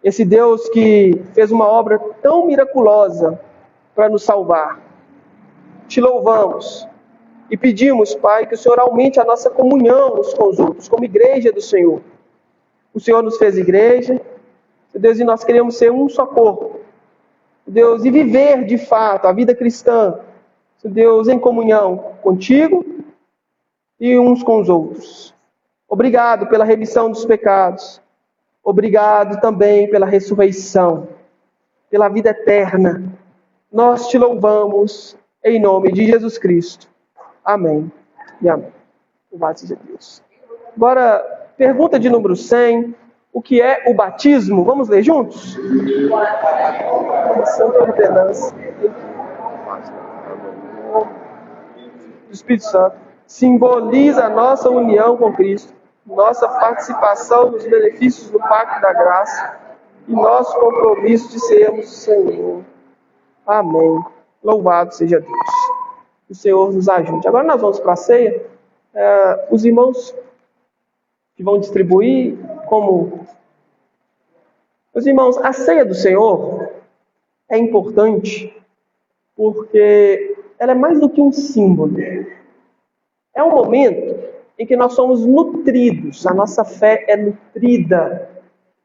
Esse Deus que fez uma obra tão miraculosa para nos salvar. Te louvamos e pedimos, Pai, que o Senhor aumente a nossa comunhão uns com os outros, como igreja do Senhor. O Senhor nos fez igreja, Deus, e nós queremos ser um só corpo. Deus, e viver de fato a vida cristã, Senhor Deus, em comunhão contigo e uns com os outros. Obrigado pela remissão dos pecados. Obrigado também pela ressurreição, pela vida eterna. Nós te louvamos em nome de Jesus Cristo. Amém e amém. Louvado seja Deus. Agora, pergunta de número 100. O que é o batismo? Vamos ler juntos? Santa ordenança do Espírito Santo simboliza a nossa união com Cristo, nossa participação nos benefícios do Pacto da Graça e nosso compromisso de sermos Senhor. Amém. Louvado seja Deus. Que o Senhor nos ajude. Agora nós vamos para a ceia. Os irmãos que vão distribuir como... Os irmãos, a ceia do Senhor é importante porque ela é mais do que um símbolo. É um momento em que nós somos nutridos, a nossa fé é nutrida,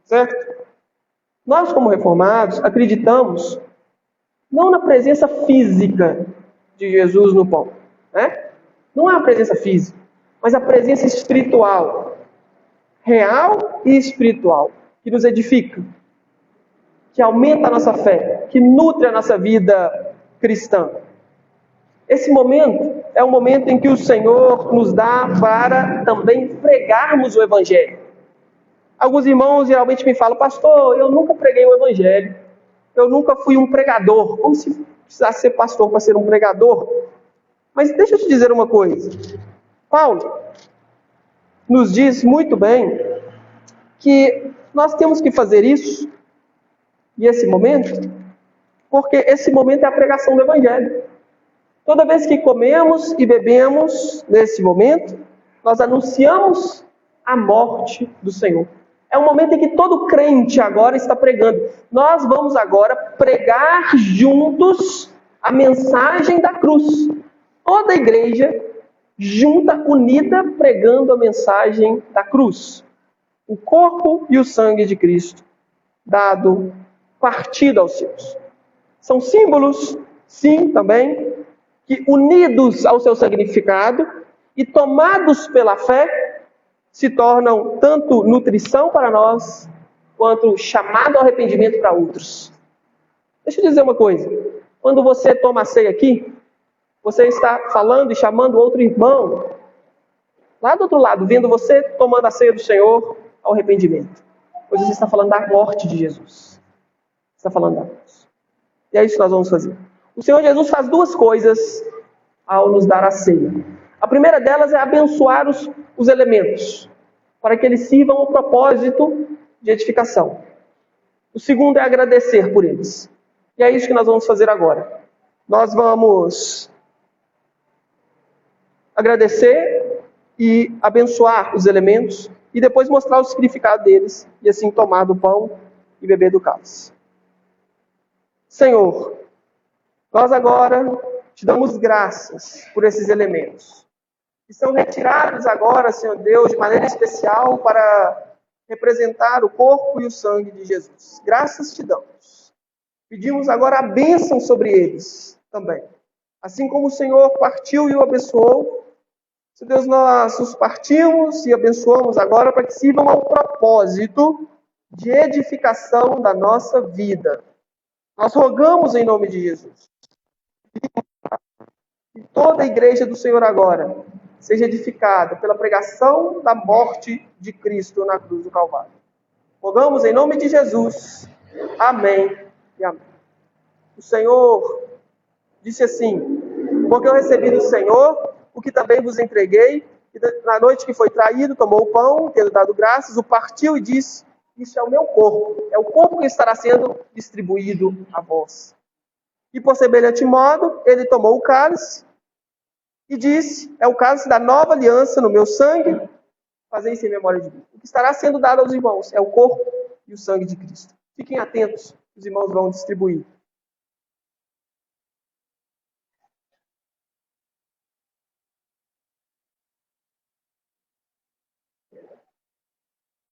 certo? Nós, como reformados, acreditamos não na presença física de Jesus no pão, né? Não é a presença física, mas a presença espiritual, real e espiritual, que nos edifica, que aumenta a nossa fé, que nutre a nossa vida cristã. Esse momento é um momento em que o Senhor nos dá para também pregarmos o Evangelho. Alguns irmãos geralmente me falam: pastor, eu nunca preguei o Evangelho, eu nunca fui um pregador. Como se precisasse ser pastor para ser um pregador? Mas deixa eu te dizer uma coisa. Paulo nos diz muito bem que nós temos que fazer isso, e esse momento, porque esse momento é a pregação do Evangelho. Toda vez que comemos e bebemos nesse momento, nós anunciamos a morte do Senhor. É um momento em que todo crente agora está pregando. Nós vamos agora pregar juntos a mensagem da cruz. Toda a igreja junta, unida, pregando a mensagem da cruz. O corpo e o sangue de Cristo, dado, partido aos seus. São símbolos, sim, também, que unidos ao seu significado e tomados pela fé, se tornam tanto nutrição para nós, quanto chamado ao arrependimento para outros. Deixa eu dizer uma coisa. Quando você toma a ceia aqui, você está falando e chamando outro irmão, lá do outro lado, vendo você tomando a ceia do Senhor, ao arrependimento. Pois você está falando da morte de Jesus. Você está falando da morte. E é isso que nós vamos fazer. O Senhor Jesus faz duas coisas ao nos dar a ceia. A primeira delas é abençoar os elementos, para que eles sirvam ao propósito de edificação. O segundo é agradecer por eles. E é isso que nós vamos fazer agora. Nós vamos agradecer e abençoar os elementos, e depois mostrar o significado deles, e assim tomar do pão e beber do cálice. Senhor, nós agora te damos graças por esses elementos, que são retirados agora, Senhor Deus, de maneira especial para representar o corpo e o sangue de Jesus. Graças te damos. Pedimos agora a bênção sobre eles também. Assim como o Senhor partiu e o abençoou, Senhor Deus, nós os partimos e abençoamos agora para que sirvam ao propósito de edificação da nossa vida. Nós rogamos em nome de Jesus. Que toda a igreja do Senhor agora seja edificada pela pregação da morte de Cristo na cruz do Calvário. Rogamos em nome de Jesus. Amém e amém. O Senhor disse assim: porque eu recebi do Senhor o que também vos entreguei, e na noite que foi traído, tomou o pão, tendo dado graças, o partiu e disse: isso é o meu corpo, é o corpo que estará sendo distribuído a vós. E por semelhante modo, ele tomou o cálice e disse: é o cálice da nova aliança no meu sangue, fazei isso em memória de mim. O que estará sendo dado aos irmãos é o corpo e o sangue de Cristo. Fiquem atentos, os irmãos vão distribuir.